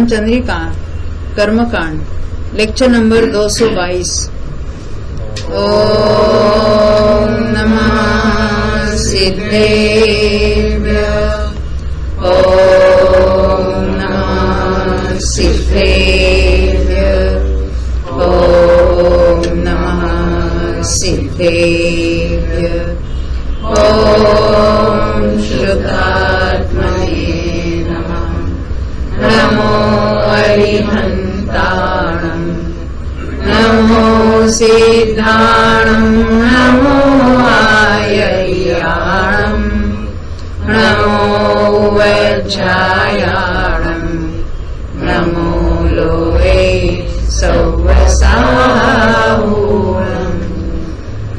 चंद्रिका कर्मकांड lecture number 222। ओम नमः सिद्धेभ्य ओम नमः सिद्धेभ्य ओम नमः सिद्धेभ्य ओम शुद्धात्मने नमः। नमो अरिहन्ताणं नमो सिद्धाणं नमो आयर्याणं नमो वज्रायाणं नमो लोहे सौवसाहूणं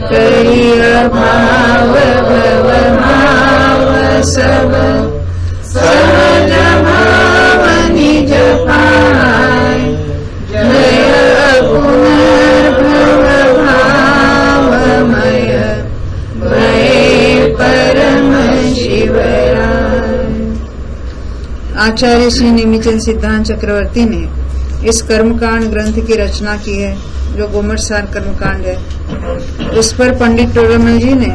करियभाव भवभाव सब सहज भाव निज पाय जय पुनर्भव भावमय भय परम शिवराय। आचार्य श्री नेमिचंद सिद्धांत चक्रवर्ती ने इस कर्मकांड ग्रंथ की रचना की है, जो गोमटसार कर्मकांड है। उस पर पंडित टोडरमल जी ने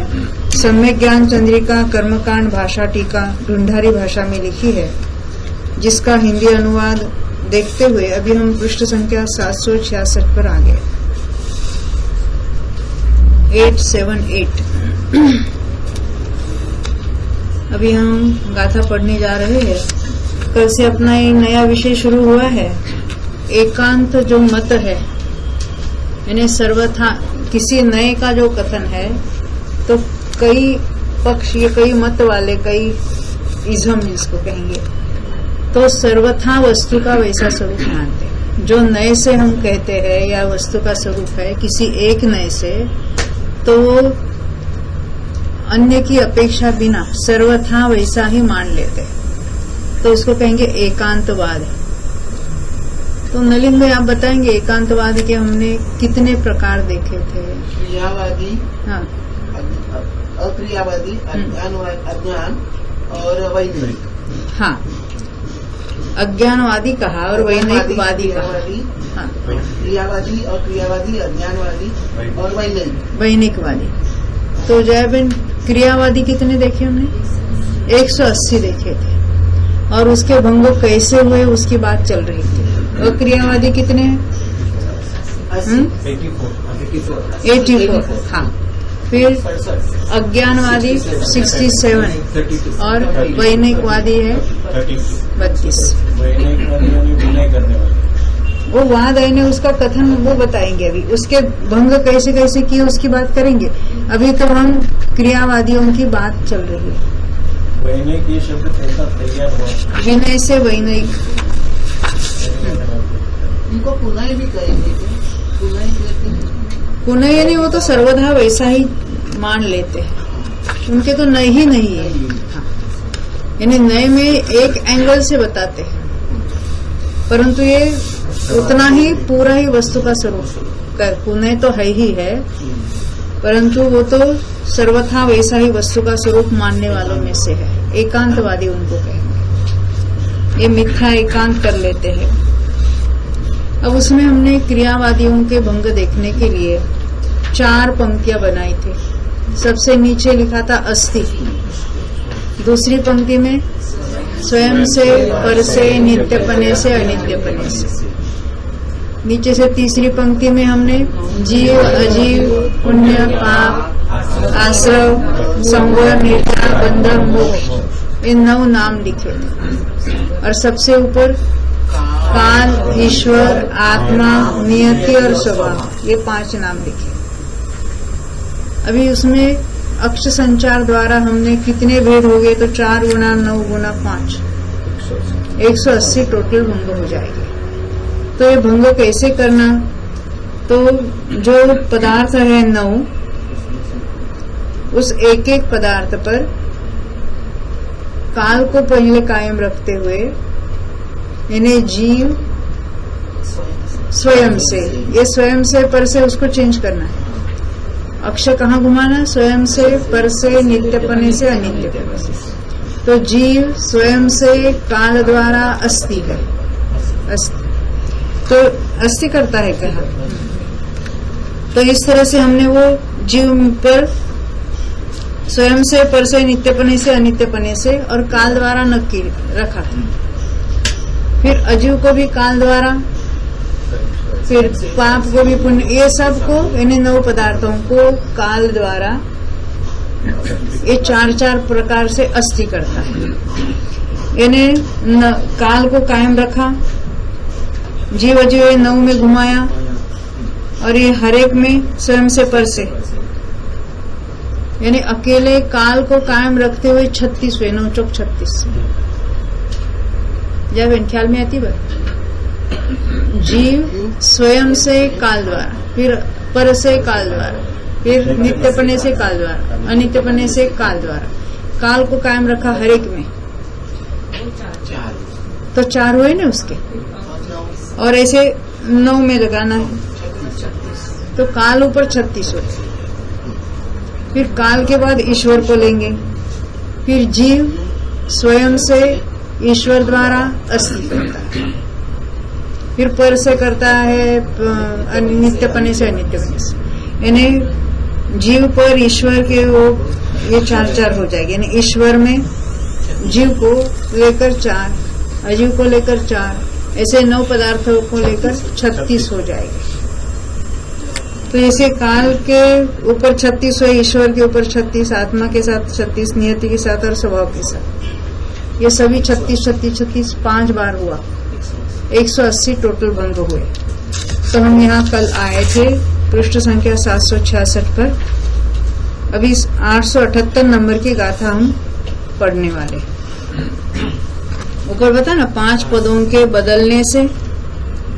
सम्यक ज्ञान चंद्रिका कर्मकांड भाषा टीका ढूंढारी भाषा में लिखी है, जिसका हिंदी अनुवाद देखते हुए अभी हम पृष्ठ संख्या 766 पर आ गए। 878। अभी हम गाथा पढ़ने जा रहे हैं। कल से अपना ये नया विषय शुरू हुआ है। एकांत जो मत है, यानी सर्वथा किसी नए का जो कथन है, तो कई पक्ष, ये कई मत वाले, कई इज्म इसको कहेंगे, तो सर्वथा वस्तु का वैसा स्वरूप मानते हैं। जो नए से हम कहते हैं या वस्तु का स्वरूप है किसी एक नए से, तो वो अन्य की अपेक्षा बिना सर्वथा वैसा ही मान लेते हैं, तो उसको कहेंगे एकांतवाद। तो नलिन भाई आप बताएंगे एकांतवाद के हमने कितने प्रकार देखे थे? क्रियावादी, हाँ, अक्रियावादी, अज्ञान और वैनयिक। हाँ, अज्ञानवादी कहा और वैनयिकवादी कहा। हाँ, क्रियावादी, अक्रियावादी, अज्ञानवादी और वैनयिकवादी। तो जयबेन क्रियावादी कितने देखे हमने? 180 देखे थे, और उसके भंग कैसे हुए उसकी बात चल रही थी। अक्रियावादी कितने हैं? 84। हाँ, फिर अज्ञानवादी 67 और वैनयिकवादी है 32। वो वाद ने उसका कथन वो बताएंगे, अभी उसके भंग कैसे कैसे किए उसकी बात करेंगे। अभी तो हम क्रियावादियों की बात चल रही है। वैनयिक ये शब्द कैसा तैयार हुआ? विनय से वैनयिक। उनको पुनः भी कहेंगे, पुनः यानी वो तो सर्वथा वैसा ही मान लेते हैं, उनके तो नए ही नहीं है। यानी नए में एक एंगल से बताते हैं, परंतु ये उतना ही पूरा ही वस्तु का स्वरूप। पुनः तो है ही है, परंतु वो तो सर्वथा वैसा ही वस्तु का स्वरूप मानने वालों में से है। एकांतवादी उनको कहेंगे। ये मिथ्या एकांत कर लेते हैं। अब उसमें हमने क्रियावादियों के भंग देखने के लिए 4 पंक्तियां बनाई थी। सबसे नीचे लिखा था अस्ति, दूसरी पंक्ति में स्वयं से, पर से, नित्यपने से, अनित्यपने से। नीचे से तीसरी पंक्ति में हमने जीव, अजीव, पुण्य, पाप, आश्रव, संवर, निर्जा, बंधन, मोक्ष, ये 9 नाम लिखे थे। और सबसे ऊपर काल, ईश्वर, आत्मा, नियति और स्वभाव, ये 5 नाम लिखे। अभी उसमें अक्ष संचार द्वारा हमने कितने भेद हो गए? तो 4 गुना 9 गुना 5, 180 टोटल भंग हो जाएंगे। तो ये भंग कैसे करना? तो जो पदार्थ है 9, उस एक एक पदार्थ पर काल को पहले कायम रखते हुए, यानी जीव स्वयं से, ये स्वयं से पर से उसको चेंज करना है। अक्ष कहाँ घुमाना? स्वयं से, पर से, नित्यपने से, अनित्यपने से। तो जीव स्वयं से काल द्वारा अस्ति है, तो अस्थि करता है कहा। तो इस तरह से हमने वो जीव पर स्वयं से, पर से, नित्यपने से, अनित्यपने से और काल द्वारा नक्की रखा है। फिर अजीव को भी काल द्वारा, फिर पाप को भी पुण्य, ये सब को, इन्हें 9 पदार्थों को काल द्वारा ये 4 प्रकार से अस्थि करता है। इन्हें काल को कायम रखा, जीव अजीव 9 में घुमाया और ये हर एक में स्वयं से, पर से, यानी अकेले काल को कायम रखते हुए 36 हुए, 9 चौक 36। जब इन ख्याल में आती बात, जीव स्वयं से काल द्वारा, फिर पर से काल द्वारा, फिर नित्यपने से काल द्वारा, अनित्यपने से काल द्वारा, काल को कायम रखा हर एक में। तो 4 हुए ना उसके, और ऐसे 9 में लगाना है, तो काल ऊपर 36 हुए। फिर काल के बाद ईश्वर को लेंगे, फिर जीव स्वयं से ईश्वर द्वारा अस्थि करता है, फिर पर से करता है नित्यपने से, अनित्यपने से। यानी जीव पर ईश्वर के वो ये 4 हो जाएगी। यानी ईश्वर में जीव को लेकर 4, अजीव को लेकर 4, ऐसे 9 पदार्थों को लेकर 36 हो जाएगी। तो ऐसे काल के ऊपर 36 हुए, ईश्वर के ऊपर 36, आत्मा के साथ 36, नियति के साथ और स्वभाव के साथ, ये सभी 36 5 बार हुआ, 180 टोटल भंग हुए। तो हम यहाँ कल आए थे पृष्ठ संख्या 766 पर। अभी 878 नंबर की गाथा हम पढ़ने वाले। ऊपर बता ना, 5 पदों के बदलने से,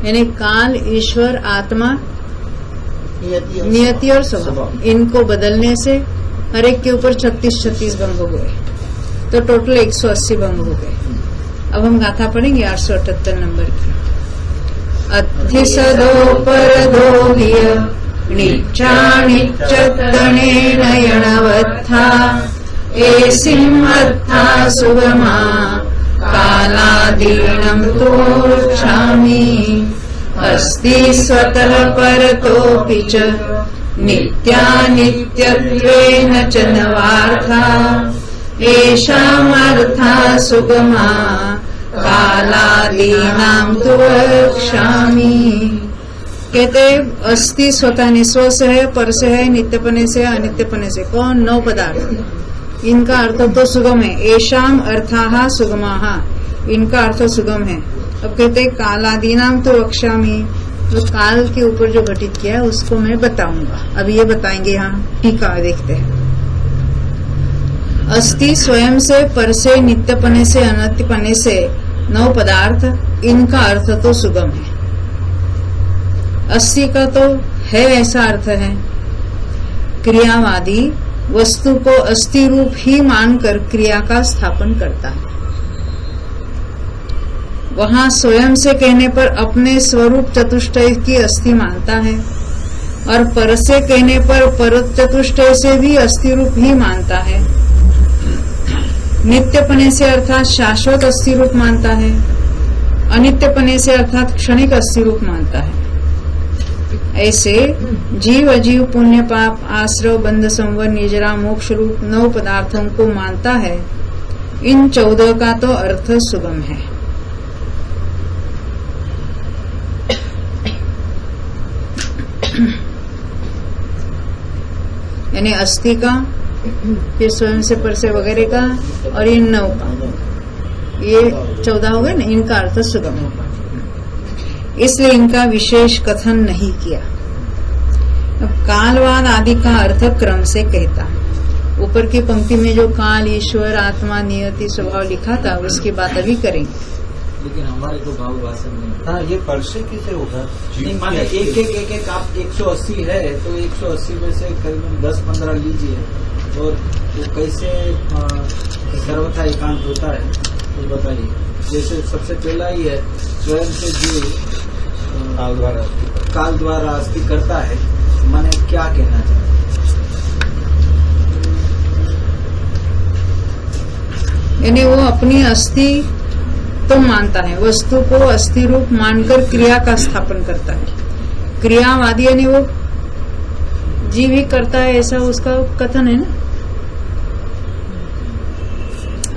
यानी काल, ईश्वर, आत्मा, नियति और स्वभाव, इनको बदलने से हर एक के ऊपर 36 भंग हुए, तो टोटल 180 भंग हो गए। अब हम गाथा पढ़ेंगे 878 नंबर की। अत्थिसदोपरदो हिय निच्चानिच्चतने नयनवत्था एसिमर्था सुगमा कालादीनं तोक्षामि अस्ति स्वतः परतोऽपि च नित्यानित्यत्वेन च नवार्था येषामर्था सुगमा कालादीनां तु वक्ष्यामि। कहते अस्ति स्वतः, निस्व से है, पर से है, नित्यपने से, अनित्यपने से। कौन? 9 पदार्थ। इनका अर्थ तो सुगम है। येषाम अर्थाः सुगमाः, इनका अर्थ सुगम है। अब कहते कालादीनाम तो वक्ष्यामि, तो काल के ऊपर जो घटित किया है उसको मैं बताऊंगा। अब ये बताएंगे, यहाँ टीका देखते हैं। अस्ति स्वयं से, पर से, नित्यपने से, अनित्यपने से 9 पदार्थ, इनका अर्थ तो सुगम है। अस्ति का तो है ऐसा अर्थ है। क्रियावादी वस्तु को अस्थि रूप ही मानकर क्रिया का स्थापन करता है। वहां स्वयं से कहने पर अपने स्वरूप चतुष्टय की अस्थि मानता है, और पर से कहने पर पर चतुष्टय से भी अस्थि रूप ही मानता है। नित्यपने से अर्थात शाश्वत अस्थि रूप मानता है, अनित्यपने से अर्थात क्षणिक अस्थि रूप मानता है। ऐसे जीव अजीव, पुण्य पाप, आश्रव, बंध, संवर, निजरा, मोक्ष रूप 9 पदार्थों को मानता है। इन 14 का तो अर्थ सुगम है। यानी अस्थि का, फिर स्वयं से, पर से वगैरह का, और इन 9 का, ये 14 हो गए ना, इनका अर्थ सुगम होगा। इसलिए इनका विशेष कथन नहीं किया। अब कालवाद आदि का अर्थ क्रम से कहता। ऊपर की पंक्ति में जो काल, ईश्वर, आत्मा, नियति, स्वभाव लिखा था, उसकी बात अभी करेंगे। लेकिन हमारे तो भाव भाषण में हाँ, ये परसे कैसे होगा? नहीं, माने एक आप 180 है, तो 180 में से करीबन 10-15 लीजिए, और वो कैसे सर्वथा एकांत होता है, तो बताइए। जैसे सबसे पहला ही है, स्वयं से जीव काल द्वारा अस्थि करता है, माने क्या कहना चाहिए? यानी वो अपनी अस्थि तो मानता है, वस्तु को अस्थि रूप मानकर क्रिया का स्थापन करता है। क्रियावादी यानी वो जीव ही करता है, ऐसा उसका कथन है ना।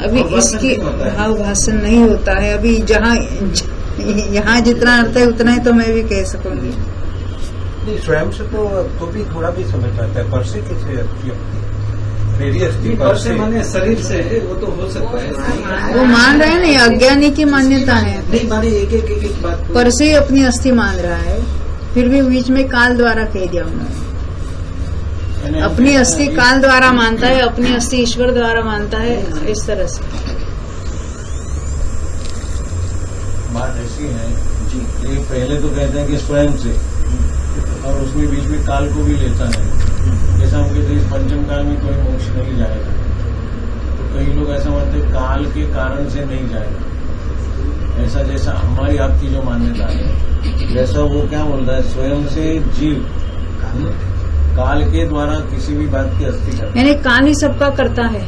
अभी इसकी भाव भाषण नहीं होता है। अभी यहाँ जितना अर्थ है उतना ही तो मैं भी कह सकूंगी। नहीं, स्वयं से तो भी थोड़ा भी समझ आता है। पर से किसे अस्थि मेरी अस्थि पर से माने शरीर से है, वो तो हो सकता है। वो मान रहे हैं ना, अज्ञानी की मान्यता है। नहीं माने एक बात पर से अपनी अस्थि मान रहा है, फिर भी बीच में काल द्वारा कह दिया उन्होंने। अपनी अस्थि काल द्वारा मानता है, अपनी अस्थि ईश्वर द्वारा मानता है, इस तरह से। बात ऐसी है जी, ये पहले तो कहते हैं कि स्वयं से, और उसमें बीच में काल को भी लेता है। जैसा हम कहते हैं पंचम काल में कोई मोक्ष नहीं जाएगा, तो कई लोग ऐसा मानते हैं काल के कारण से नहीं जाएगा। ऐसा जैसा हमारी आपकी जो मान्यता है, जैसा वो क्या बोलता है, स्वयं से जीव काल के द्वारा किसी भी बात की अस्थि करता है। यानी काल ही सबका करता है।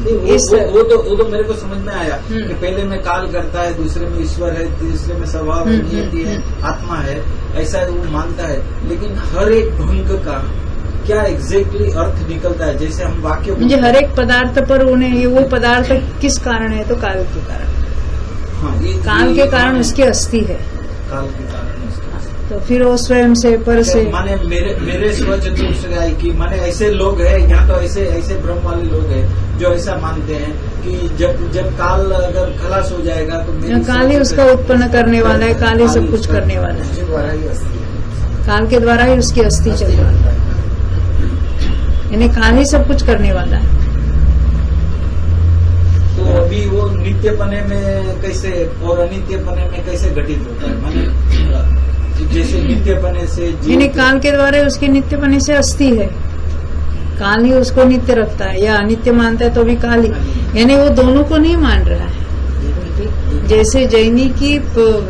वो तो मेरे को समझ में आया कि पहले में काल करता है, दूसरे में ईश्वर है, तीसरे में स्वभाव नियति है, आत्मा है, ऐसा वो मानता है। लेकिन हर एक भंग का क्या एग्जैक्टली अर्थ निकलता है? जैसे हम वाक्य मुझे हर एक पदार्थ पर उन्हें वो पदार्थ किस कारण है, तो काल के कारण। हाँ, काल के कारण उसकी अस्थि है, काल के कारण तो फिर वो स्वयं से पर से माने मेरे स्वचतुष्टय की माने ऐसे लोग हैं यहाँ, तो ऐसे भ्रम वाले लोग हैं जो ऐसा मानते हैं कि जब काल अगर खलास हो जाएगा तो काल ही उसका उत्पन्न करने वाला है, काल ही सब कुछ करने वाला है, काल के द्वारा ही उसकी अस्थि चल रहा है, यानी काल ही सब कुछ करने वाला है। तो अभी वो नित्यपने में कैसे और अनित्यपने में कैसे घटित होता है? माने जैसे नित्यपने से यानी काल के द्वारा उसके नित्यपने से अस्थि है, काल ही उसको नित्य रखता है, या अनित्य मानता है तो भी काल ही, यानी वो दोनों को नहीं मान रहा है। जैसे जैनी की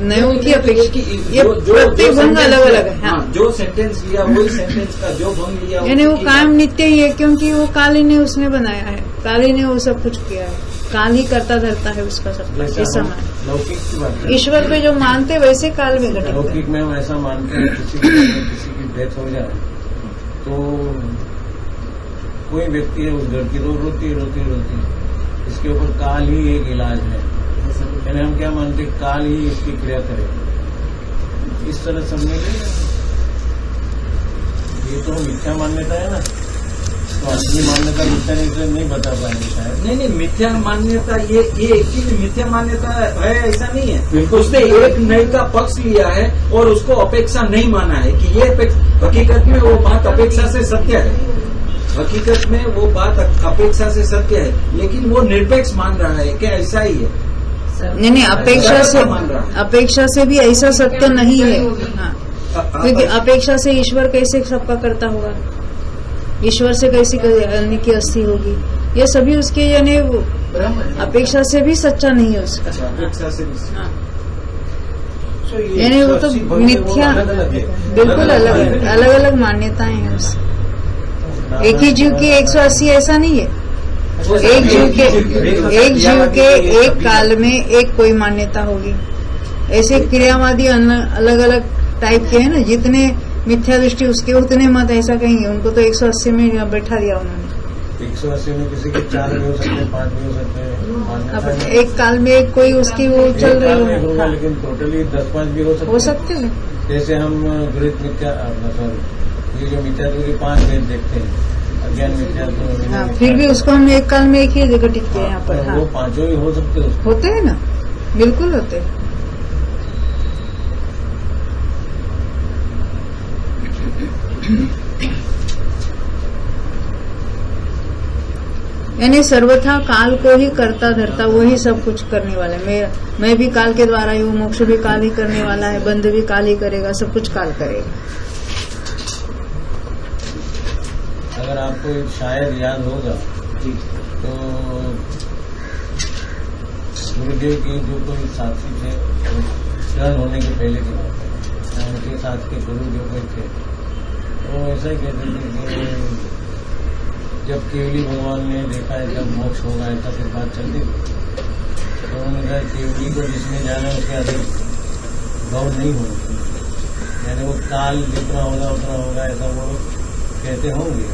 नयों की अपेक्षा ये प्रत्येक भंग अलग अलग है। हाँ, जो सेंटेंस लिया वही सेंटेंस का जो भंग लिया, यानी वो कायम नित्य ही है, क्योंकि वो काल ही ने उसने बनाया है, काल ही ने वो सब कुछ किया है, काल ही करता धरता है उसका सब कुछ। इस समय लौकिक की बात ईश्वर पे जो मानते वैसे काल में घटित। लौकिक में हम ऐसा मानते हैं किसी की डेथ हो जाए तो कोई व्यक्ति है उस घर की तो रोती इसके ऊपर काल ही एक इलाज है, यानी हम क्या मानते हैं काल ही इसकी क्रिया करेगा, इस तरह समझे। ये तो मिथ्या मान्यता है ना, तो असली मान्यता मिथ्या नहीं बता पाएंगे शायद। नहीं मिथ्या मान्यता ये एक्चुअली मिथ्या मान्यता है, ऐसा नहीं है। उसने एक नए का पक्ष लिया है और उसको अपेक्षा नहीं माना है कि ये हकीकत में वो बात अपेक्षा से सत्य है, हकीकत में वो बात अपेक्षा से सत्य है, लेकिन वो निरपेक्ष मान रहा है कि ऐसा ही है। नहीं, अपेक्षा से भी ऐसा सत्य नहीं है। हाँ, क्योंकि अपेक्षा से ईश्वर कैसे सबका करता होगा, ईश्वर से कैसी अन्य की अस्थि होगी, ये सभी उसके यानी अपेक्षा से भी सच्चा नहीं है उसका। अपेक्षा से हाँ, यानी वो तो मिथ्या, बिल्कुल अलग अलग मान्यताएं हैं उससे। एक ही जीव की 180 ऐसा नहीं है, एक जीव के एक काल में एक कोई मान्यता होगी। ऐसे क्रियावादी अलग अलग टाइप के हैं ना, जितने मिथ्या दृष्टि उसके उतने मत ऐसा कहेंगे। उनको तो 180 में बैठा दिया उन्होंने। 180 में किसी के 4 भी हो सकते हैं, 5 भी हो सकते हैं। अब एक काल में एक कोई उसकी वो चल रही होगा, लेकिन टोटली 10-5 भी हो सकते हैं। जैसे हम गृहित मिथ्या, ये जो मिथ्या दूरी 5 भेद देखते हैं, अज्ञान मिथ्या तो हाँ, फिर भी उसको हम एक काल में एक ही घटित किया यहाँ पर। हाँ, वो 5 ही हो सकते हैं, होते हैं ना, बिल्कुल होते हैं। यानी सर्वथा काल को ही करता धरता, वही सब कुछ करने वाला है। मैं भी काल के द्वारा ही हूँ, मोक्ष भी काल ही करने वाला है, बंध भी काल ही करेगा, सब कुछ काल करेगा। अगर आपको शायद याद होगा तो गुरुदेव की जो कोई साथी थे, टर्न होने के पहले की बात है, उनके साथ के गुरु जो कोई थे, वो ऐसा ही कहते थे कि जब केवली भगवान ने देखा है जब मोक्ष होगा, ऐसा फिर बात चलती थी। तो उन्होंने कहा केवली को जिसमें जाना है उसके अधिक गौर नहीं होना चाहिए, यानी वो काल जितना होगा उतना होगा, ऐसा वो कहते होंगे।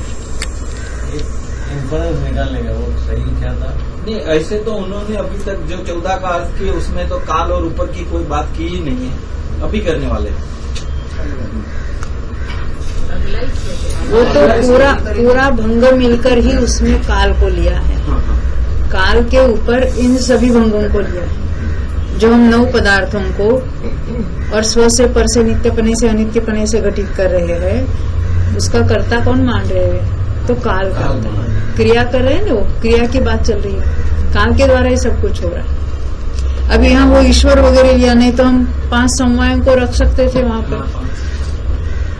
इंफरेंस निकालेगा वो सही क्या था। नहीं, ऐसे तो उन्होंने अभी तक जो 14 का अर्थ किए उसमें तो काल और ऊपर की कोई बात की ही नहीं है, अभी करने वाले। वो तो पूरा भंग मिलकर ही उसमें काल को लिया है। काल के ऊपर इन सभी भंगों को लिया है। जो हम 9 पदार्थों को और स्व से पर से नित्यपने से अनित्यपने से घटित कर रहे हैं, उसका कर्ता कौन मान रहे हैं? तो काल करता है। क्रिया कर रहे हैं ना, वो क्रिया की बात चल रही है, काल के द्वारा ही सब कुछ हो रहा है। अब यहाँ वो ईश्वर वगैरह लिया, नहीं तो हम 5 समवायों को रख सकते थे वहां पर,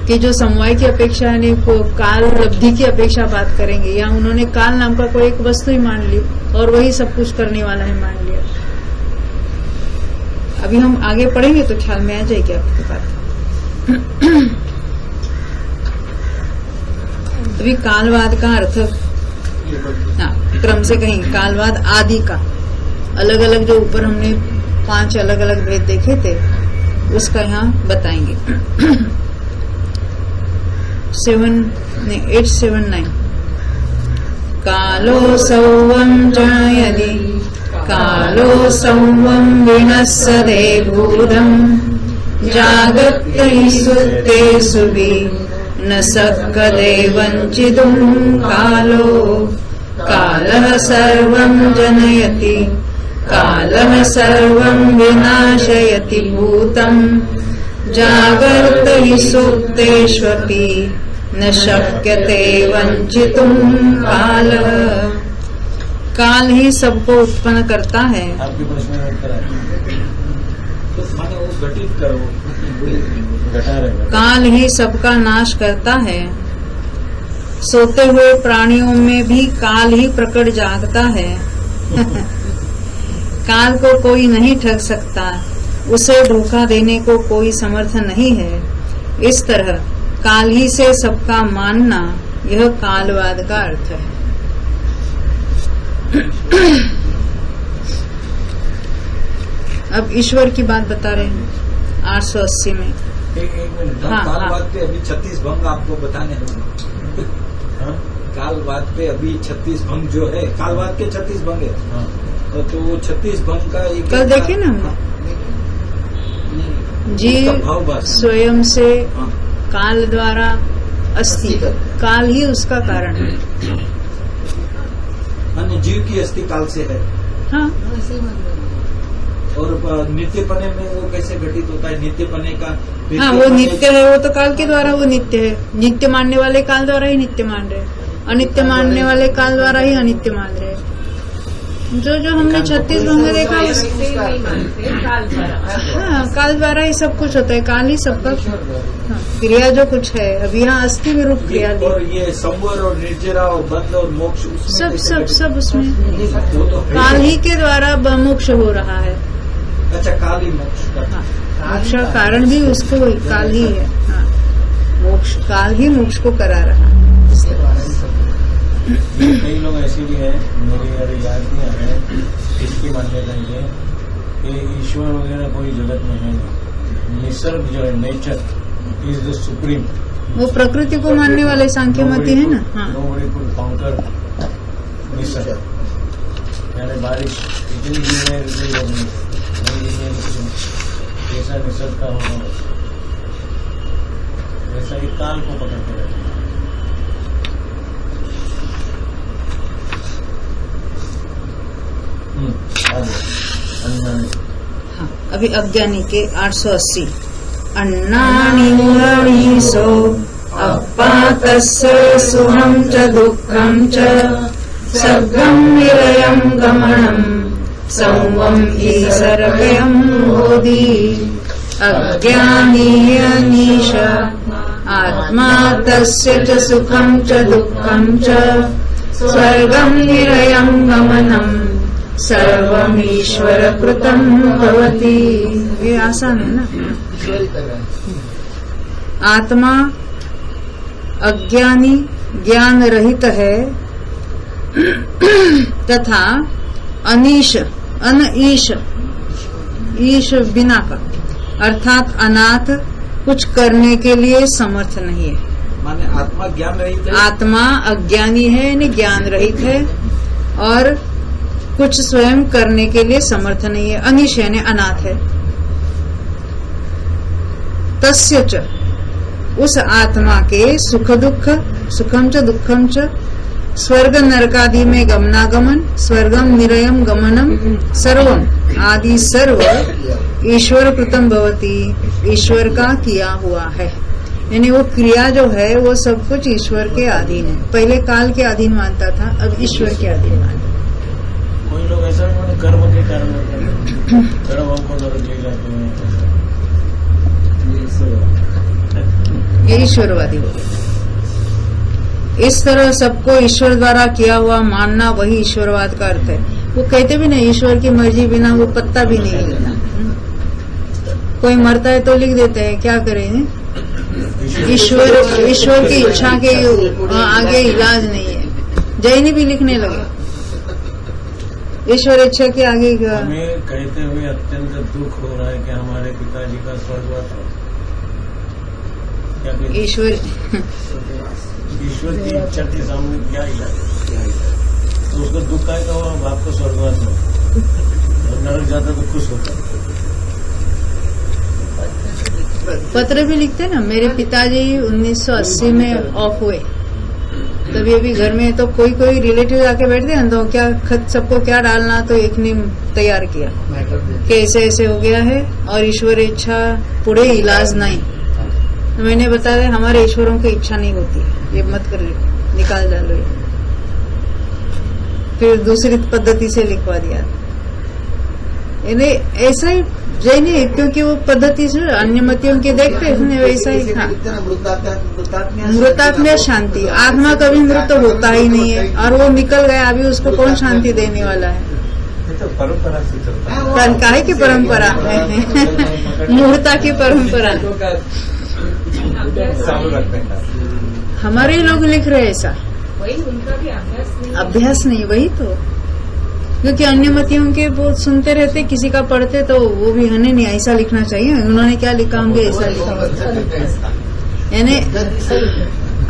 कि जो समवाय की अपेक्षा है, नहीं काल लब्धि की अपेक्षा बात करेंगे। यहाँ उन्होंने काल नाम का कोई एक वस्तु ही मान ली और वही सब कुछ करने वाला है मान लिया। अभी हम आगे पढ़ेंगे तो ख्याल में आ जाएगी आपकी बात। अभी कालवाद का अर्थ, हाँ, क्रम से कहीं कालवाद आदि का अलग अलग, जो ऊपर हमने 5 अलग अलग भेद देखे थे, उसका यहाँ बताएंगे। 879 कालो सौवं जनयति कालो सौवं विनश्यते भूतम् जागत्यै सुप्तेषु न शक्यते वञ्चितुम् कालो कालः सर्वं जनयति कालः सर्वं विनाशयति भूतम् जागर्तैः सुप्तेष्वपि न शक्यते वंचितुम् कालः। काल ही सबको उत्पन्न करता है। आपके प्रश्न में उत्तर है तो माने वो घटित करो, घटा रहेगा। काल ही सबका नाश करता है। सोते हुए प्राणियों में भी काल ही प्रकट जागता है। काल को कोई नहीं ठग सकता, उसे धोखा देने को कोई समर्थ नहीं है। इस तरह काल ही से सबका मानना, यह कालवाद का अर्थ है। अब ईश्वर की बात बता रहे हैं 880 में। एक मिनट। हाँ, कालवाद पे अभी 36 भंग आपको बताने होंगे। हाँ? कालवाद पे अभी 36 भंग जो है, कालवाद के 36 भंग है। हाँ। तो वो 36 भंग का एक कल देखे ना हमने, जीव स्वयं से हाँ। काल द्वारा अस्थि, काल ही उसका कारण है। जीव की अस्थि काल से है। हाँ, और नित्यपने में वो कैसे घटित होता है? नित्यपने का हाँ, वो नित्य है, वो तो काल के द्वारा वो नित्य है। नित्य मानने वाले काल द्वारा ही नित्य मान रहे, अनित्य मानने वाले काल द्वारा ही अनित्य मान रहे। जो हमने 36 भंग देखा, हाँ, काल द्वारा ही सब कुछ होता है। काल ही सबका, हाँ, क्रिया जो कुछ है अभी यहाँ अस्थि में रूप क्रिया ली। और ये संवर और निर्जरा और बंध और मोक्ष सब उसमें वो तो काल ही के द्वारा मोक्ष हो रहा है। अच्छा, काल ही मोक्ष का। हाँ, मोक्ष का कारण भी उसको काल ही है। हाँ, मोक्ष काल ही मोक्ष को करा रहा है। कई लोग ऐसे भी हैं, मेरे याद नहीं आ रहे, इसकी मान्यता ये कि ईश्वर वगैरह कोई जगत में है नहीं। निसर्ग जो है, नेचर इज द सुप्रीम। वो प्रकृति को मानने वाले सांख्यमती है ना। हाँ, नोबडी कुड कॉन्कर निसर्ग, यानी बारिश इतनी गिर है, इतनी नहीं गिरने कुछ ऐसा निसर्ग का होगा, वैसा ही काल को पकड़ते रहते हैं। हाँ, अभी अज्ञानी के 880 अन्नानि मूलानीसो अपातस्य सुखं च दुःखं च सर्गं विलयं गमनं संवं ईशरभयं बोधि अज्ञानी अनीश आत्मा तस्य च सुखं च दुःखं च स्वर्गं विलयं गमनं सर्वमीश्वर कृतं भवति। ये आसान है ना। आत्मा अज्ञानी ज्ञान रहित है तथा अनीश अन ईश, ईश बिना का, अर्थात अनाथ, कुछ करने के लिए समर्थ नहीं है। माने आत्मा ज्ञान रहित है। आत्मा अज्ञानी है, यानी ज्ञान रहित है और कुछ स्वयं करने के लिए समर्थ नहीं है। अनिश यानी अनाथ है। तस्य च, उस आत्मा के सुख दुख, सुखम च दुखम च, स्वर्ग नरकादि में गमनागमन, स्वर्गम निरयम गमनम, सर्वम आदि सर्व ईश्वर कृतम भवति, ईश्वर का किया हुआ है। यानी वो क्रिया जो है वो सब कुछ ईश्वर के अधीन है। पहले काल के अधीन मानता था, अब ईश्वर के अधीन मानता। कोई लोग ऐसा भी माने कर्म के कारण होते हैं, कर्म हमको नरक ले जाते हैं। ये ईश्वरवादी हो गए। इस तरह सबको ईश्वर द्वारा किया हुआ मानना वही ईश्वरवाद का अर्थ है। वो कहते भी नहीं ईश्वर की मर्जी बिना वो पत्ता भी नहीं हिलता। कोई मरता है तो लिख देते हैं, क्या करें? ईश्वर की इच्छा के आगे इलाज नहीं है। जैनी भी लिखने लगे ईश्वर इच्छा के आगे। हमें कहते हुए अत्यंत दुख हो रहा है कि हमारे पिताजी का स्वर्गवास हो। ईश्वर की इच्छा के सामने क्या इलाज? तो उसको दुख आएगा, वो बाप को स्वर्गवास हो, और नरक जाता तो खुश होता। पत्र भी लिखते ना, मेरे पिताजी 1980 में ऑफ हुए, तभी अभी घर में तो कोई रिलेटिव आके बैठते हैं तो क्या खत सबको क्या डालना, तो एक ने तैयार किया कि ऐसे ऐसे हो गया है और ईश्वर इच्छा पूरे इलाज नहीं। तो मैंने बताया हमारे ईश्वरों की इच्छा नहीं होती, ये मत कर, निकाल डालो। फिर दूसरी पद्धति से लिखवा दिया। ऐसा ही जैनी है, क्योंकि वो पद्धति से अन्य मतियों की देखते हैं वैसा ही। हाँ, मृतात्म्य शांति, आत्मा कभी मृत होता ही नहीं है और वो निकल गया, अभी उसको कौन शांति देने वाला है? परंपरा से चलता है। काहे की परंपरा है? मूर्ता की परंपरा। हमारे लोग लिख रहे ऐसा, वही उनका भी अभ्यास नहीं, वही तो। क्योंकि अन्य मतियों के वो सुनते रहते, किसी का पढ़ते तो वो भी हमें नहीं ऐसा लिखना चाहिए, उन्होंने क्या लिखा हम भी ऐसा लिखा। यानी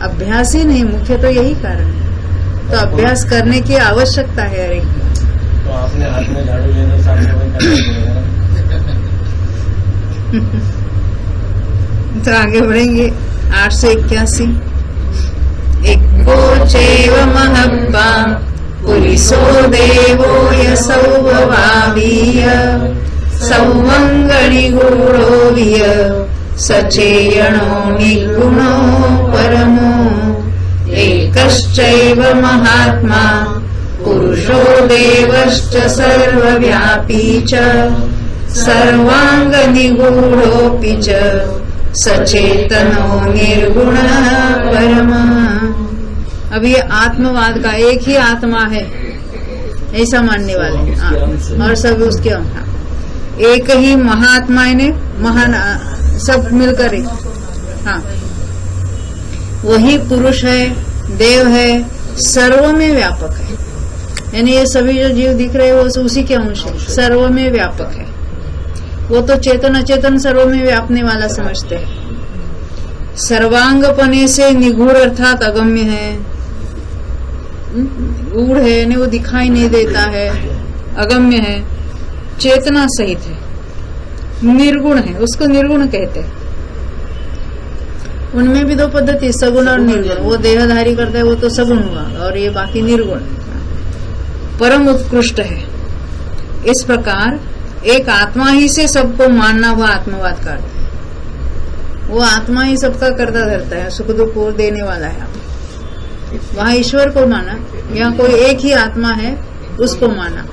अभ्यास ही नहीं, मुख्य तो यही कारण है। तो अभ्यास करने की आवश्यकता है। हर एक तो आपने हाथ में झाड़ू लेने सामने करना पड़ेगा। तो आगे बढ़ेंगे। 881 एको चैव महब्बा पुलिसो देवो यसौ भवावीय सौमंगणि गुणो विय सचेयणो निगुणो परमो एकश्चैव महात्मा पुरुषो देवश्च सर्वव्यापी च सर्वांग निगूढ़ोऽपि च सचेतनो निर्गुण परम। अब ये आत्मवाद का एक ही आत्मा है ऐसा मानने वाले और सब उसके एक ही महात्मा ने महान सब मिलकर एक, हाँ, वही पुरुष है, देव है, सर्व में व्यापक है। यानी ये सभी जो जीव दिख रहे हैं वो उसी के अंश है, सर्व में व्यापक है। वो तो चेतन अचेतन सर्व में व्यापने वाला समझते हैं। सर्वांगपने से निगूढ़ अर्थात अगम्य है, गूढ़ है, यानी वो दिखाई नहीं देता है, अगम्य है, चेतना सहित है, निर्गुण है, उसको निर्गुण कहते हैं। उनमें भी दो पद्धति, सगुण और निर्गुण। वो देहधारी करता है वो तो सगुण हुआ, और ये बाकी निर्गुण, परम उत्कृष्ट है। इस प्रकार एक आत्मा ही से सबको मानना हुआ आत्मवाद का अर्थ है। वो आत्मा ही सबका करता धरता है, सुख दुख को देने वाला है। वहाँ ईश्वर को माना, यहाँ कोई एक ही आत्मा है उसको माना।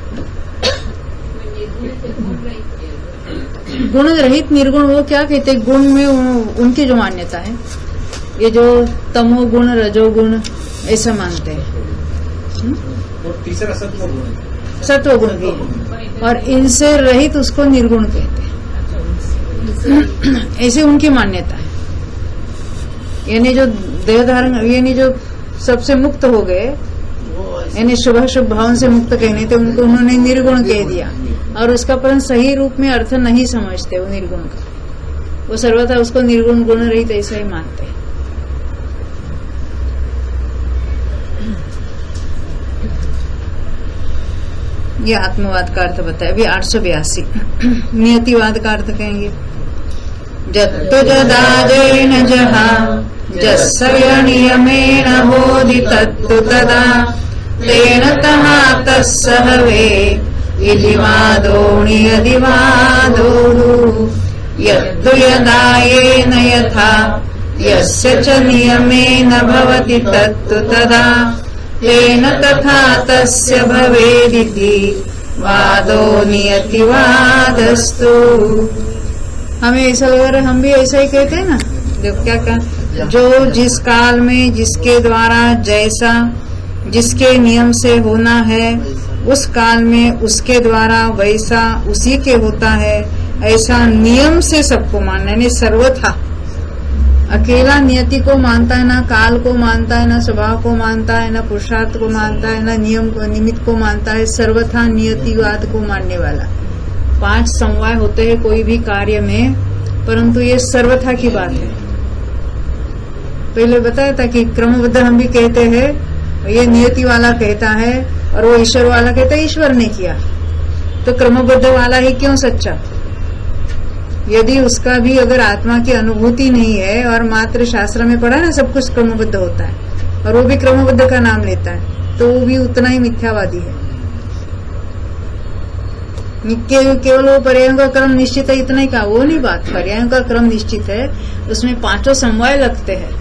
गुण रहित निर्गुण वो क्या कहते, गुण में उनकी जो मान्यता है, ये जो तमो गुण रजोगुण ऐसा मानते हैं। और तीसरा सत्वगुण, सत्वगुण भी है, और इनसे रहित उसको निर्गुण कहते हैं। ऐसे उनकी मान्यता है। यानी जो देह धारण, यानी जो सबसे मुक्त हो गए, यानी शुभ शुभ भाव से मुक्त कहने थे, उनको उन्होंने निर्गुण कह दिया और उसका परम सही रूप में अर्थ नहीं समझते वो निर्गुण का, वो सर्वथा उसको निर्गुण गुण रहित ऐसा ही मानते हैं। ये आत्मवाद का अर्थ बताया। अभी 882 नियतिवाद का अर्थ कहेंगे। जत्तु जदाजेन जहा जस्य नियमेन बोधितत्तु तदा तेन तहा तस्य हवे इति वादो नियतिवादो यत्तु यदा येन यथा यस्य च नियमेन भवति तत्तु तदा तेन तथा तस्य भवेदिति वादो नियतिवादस्तु। हमें ऐसा लग रहा है, हम भी ऐसा ही कहते हैं ना। देखो क्या जो जिस काल में जिसके द्वारा जैसा जिसके नियम से होना है उस काल में उसके द्वारा वैसा उसी के होता है, ऐसा नियम से सबको मानना, यानी सर्वथा। अकेला नियति को मानता है, ना काल को मानता है, ना स्वभाव को मानता है, ना पुरुषार्थ को मानता है, ना नियम को निमित्त को मानता है, सर्वथा नियतिवाद को मानने वाला। 5 समवाय होते हैं कोई भी कार्य में, परंतु ये सर्वथा की बात है। पहले बताया था कि क्रमबद्ध हम भी कहते हैं, ये नियति वाला कहता है और वो ईश्वर वाला कहता है ईश्वर ने किया, तो क्रमबद्ध वाला ही क्यों सच्चा? यदि उसका भी अगर आत्मा की अनुभूति नहीं है और मात्र शास्त्र में पढ़ा ना सब कुछ क्रमबद्ध होता है और वो भी क्रमबद्ध का नाम लेता है, तो वो भी उतना ही मिथ्यावादी है। केवल वो पर्यायों का क्रम निश्चित है इतना ही का, वो नहीं बात। पर्यायों का क्रम निश्चित है, उसमें 5 समवाय लगते हैं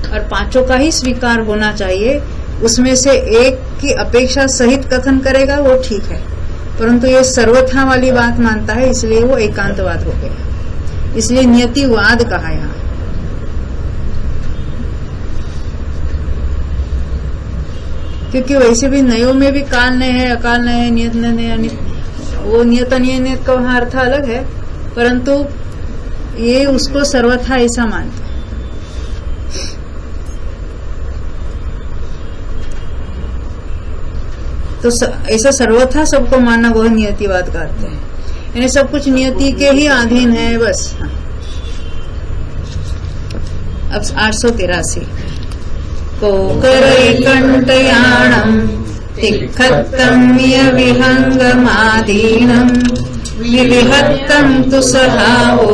और 5 का ही स्वीकार होना चाहिए। उसमें से एक की अपेक्षा सहित कथन करेगा वो ठीक है, परंतु ये सर्वथा वाली बात मानता है, इसलिए वो एकांतवाद हो गया। इसलिए नियतिवाद कहा यहाँ। क्योंकि वैसे भी नयों में भी काल नय है, अकाल नय है, नियत नय है, वो नियत नियत का वहां अर्थ अलग है, परंतु ये उसको सर्वथा ऐसा मानते हैं। तो ऐसा सर्वथा सबको मानना वह नियतिवाद का अर्थ है, यानी सब कुछ नियति के ही अधीन है बस। हाँ। अब 883 कोकरैकण्ठयाणं तिक्खत्तम्य विहंगमादीनं विविहत्तं तु सहावो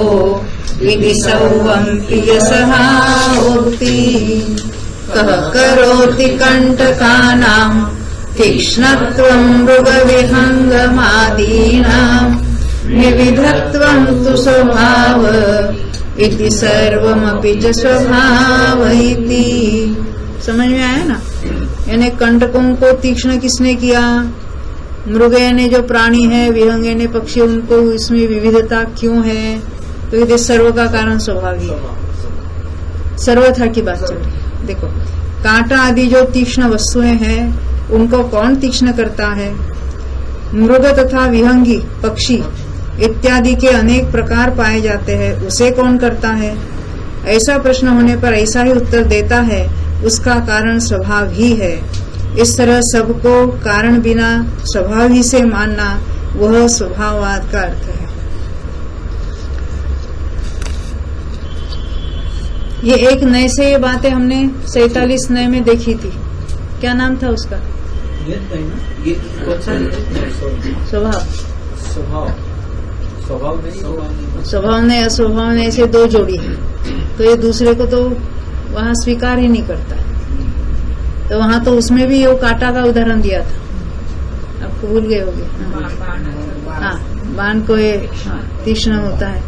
विदिशौवं प्रियसहावोक्ति कः करोति कण्टकानां तीक्ष्णत्वं मृगविहंगमादीनां विविधत्वं तु स्वभाव इति सर्वमपि च स्वभाव इति। समझ में आया ना? यानी कंटकों को तीक्ष्ण किसने किया? मृग यानी जो प्राणी है, विहंग यानी पक्षी, उनको इसमें विविधता क्यों है? तो ये सर्व का कारण स्वभाव ही है, सर्वथा की बात चल रही है। देखो कांटा आदि जो तीक्ष्ण वस्तुएं हैं उनको कौन तीक्ष्ण करता है? मृग तथा विहंगी पक्षी इत्यादि के अनेक प्रकार पाए जाते हैं, उसे कौन करता है? ऐसा प्रश्न होने पर ऐसा ही उत्तर देता है, उसका कारण स्वभाव ही है। इस तरह सबको कारण बिना स्वभाव ही से मानना वह स्वभाववाद का अर्थ है। ये एक नए से ये बातें हमने 47 नए में देखी थी। क्या नाम था उसका? ये कौन सा स्वभाव। स्वभाव नहीं, स्वभाव ने अस्वभाव ने ऐसे 2 जोड़ी है, तो ये दूसरे को तो वहाँ स्वीकार ही नहीं करता। तो वहाँ तो उसमें भी वो कांटा का उदाहरण दिया था, आपको भूल गए होंगे। हाँ, बाण को ये तीक्ष्ण होता है,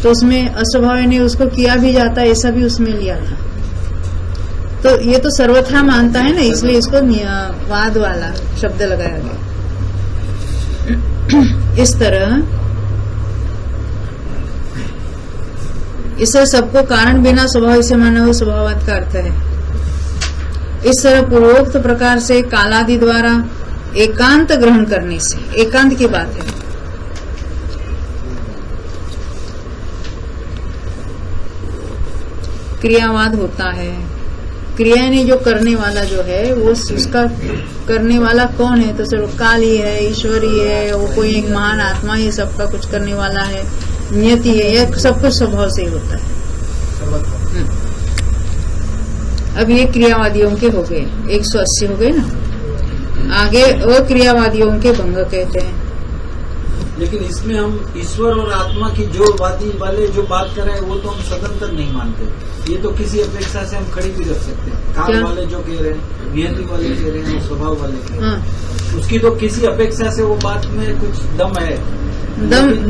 तो उसमें अस्वभाव ने उसको किया भी जाता है, ऐसा भी उसमें लिया था। तो ये तो सर्वथा मानता है ना, इसलिए इसको वाद वाला शब्द लगाया गया। इस तरह इसे सबको कारण बिना स्वभाव से माना हुआ स्वभाववाद का अर्थ है। इस तरह पूर्वोक्त प्रकार से कालादि द्वारा एकांत ग्रहण करने से, एकांत की बात है, क्रियावाद होता है। क्रिया यानी जो करने वाला जो है वो उसका करने वाला कौन है? तो सिर्फ काल ही है, ईश्वर ही है, वो कोई एक महान आत्मा ही सबका कुछ करने वाला है, नियति है, यह सब कुछ स्वभाव से ही होता है। अब ये क्रियावादियों के हो गए, 180 हो गए ना। आगे अक्रियावादियों के भंग कहते हैं। लेकिन इसमें हम ईश्वर और आत्मा की जो वादी वाले जो बात कर रहे हैं वो तो हम स्वतंत्र नहीं मानते। ये तो किसी अपेक्षा से हम खड़ी भी रख सकते हैं। काल क्या? वाले जो कह रहे हैं, नियति वाले कह रहे हैं, स्वभाव वाले कह रहे हैं, हाँ, उसकी तो किसी अपेक्षा से वो बात में कुछ दम है।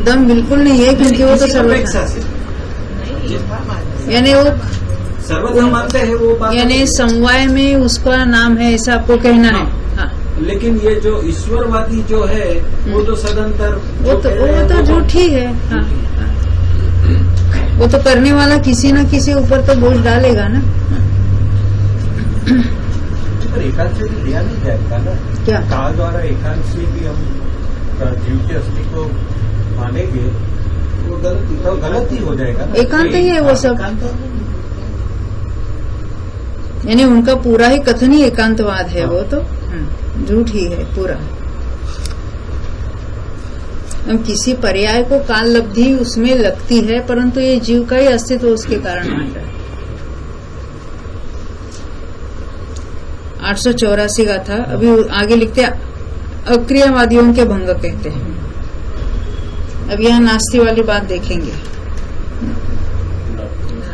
दम बिल्कुल नहीं है, क्योंकि वो तो किसी अपेक्षा सर्वथा से यानी वो सर्वथा मानते हैं वो बात, यानी समवाय में उसका नाम है, ऐसा आपको कहना है। हाँ, लेकिन ये जो ईश्वरवादी जो है वो तो सदंतर वो तो झूठी है। हाँ, हाँ। वो तो करने वाला किसी न किसी ऊपर तो बोझ डालेगा ना। पर एकांत से भी लिया नहीं जाएगा ना। क्या? काल द्वारा एकांत से भी हम जीव के अस्थि को मानेंगे वो गलती तो गलत ही हो जाएगा ना। एकांत ही है वो सब। एकांत यानी उनका पूरा ही कथन ही एकांतवाद है। वो तो झूठ ही है पूरा। हम किसी पर्याय को काल लब्धि उसमें लगती है, परंतु ये जीव का ही अस्तित्व उसके कारण मान रहा है। 884 का था। अभी आगे लिखते हैं अक्रियावादियों के भंग कहते हैं। अब यहाँ नास्ति वाली बात देखेंगे।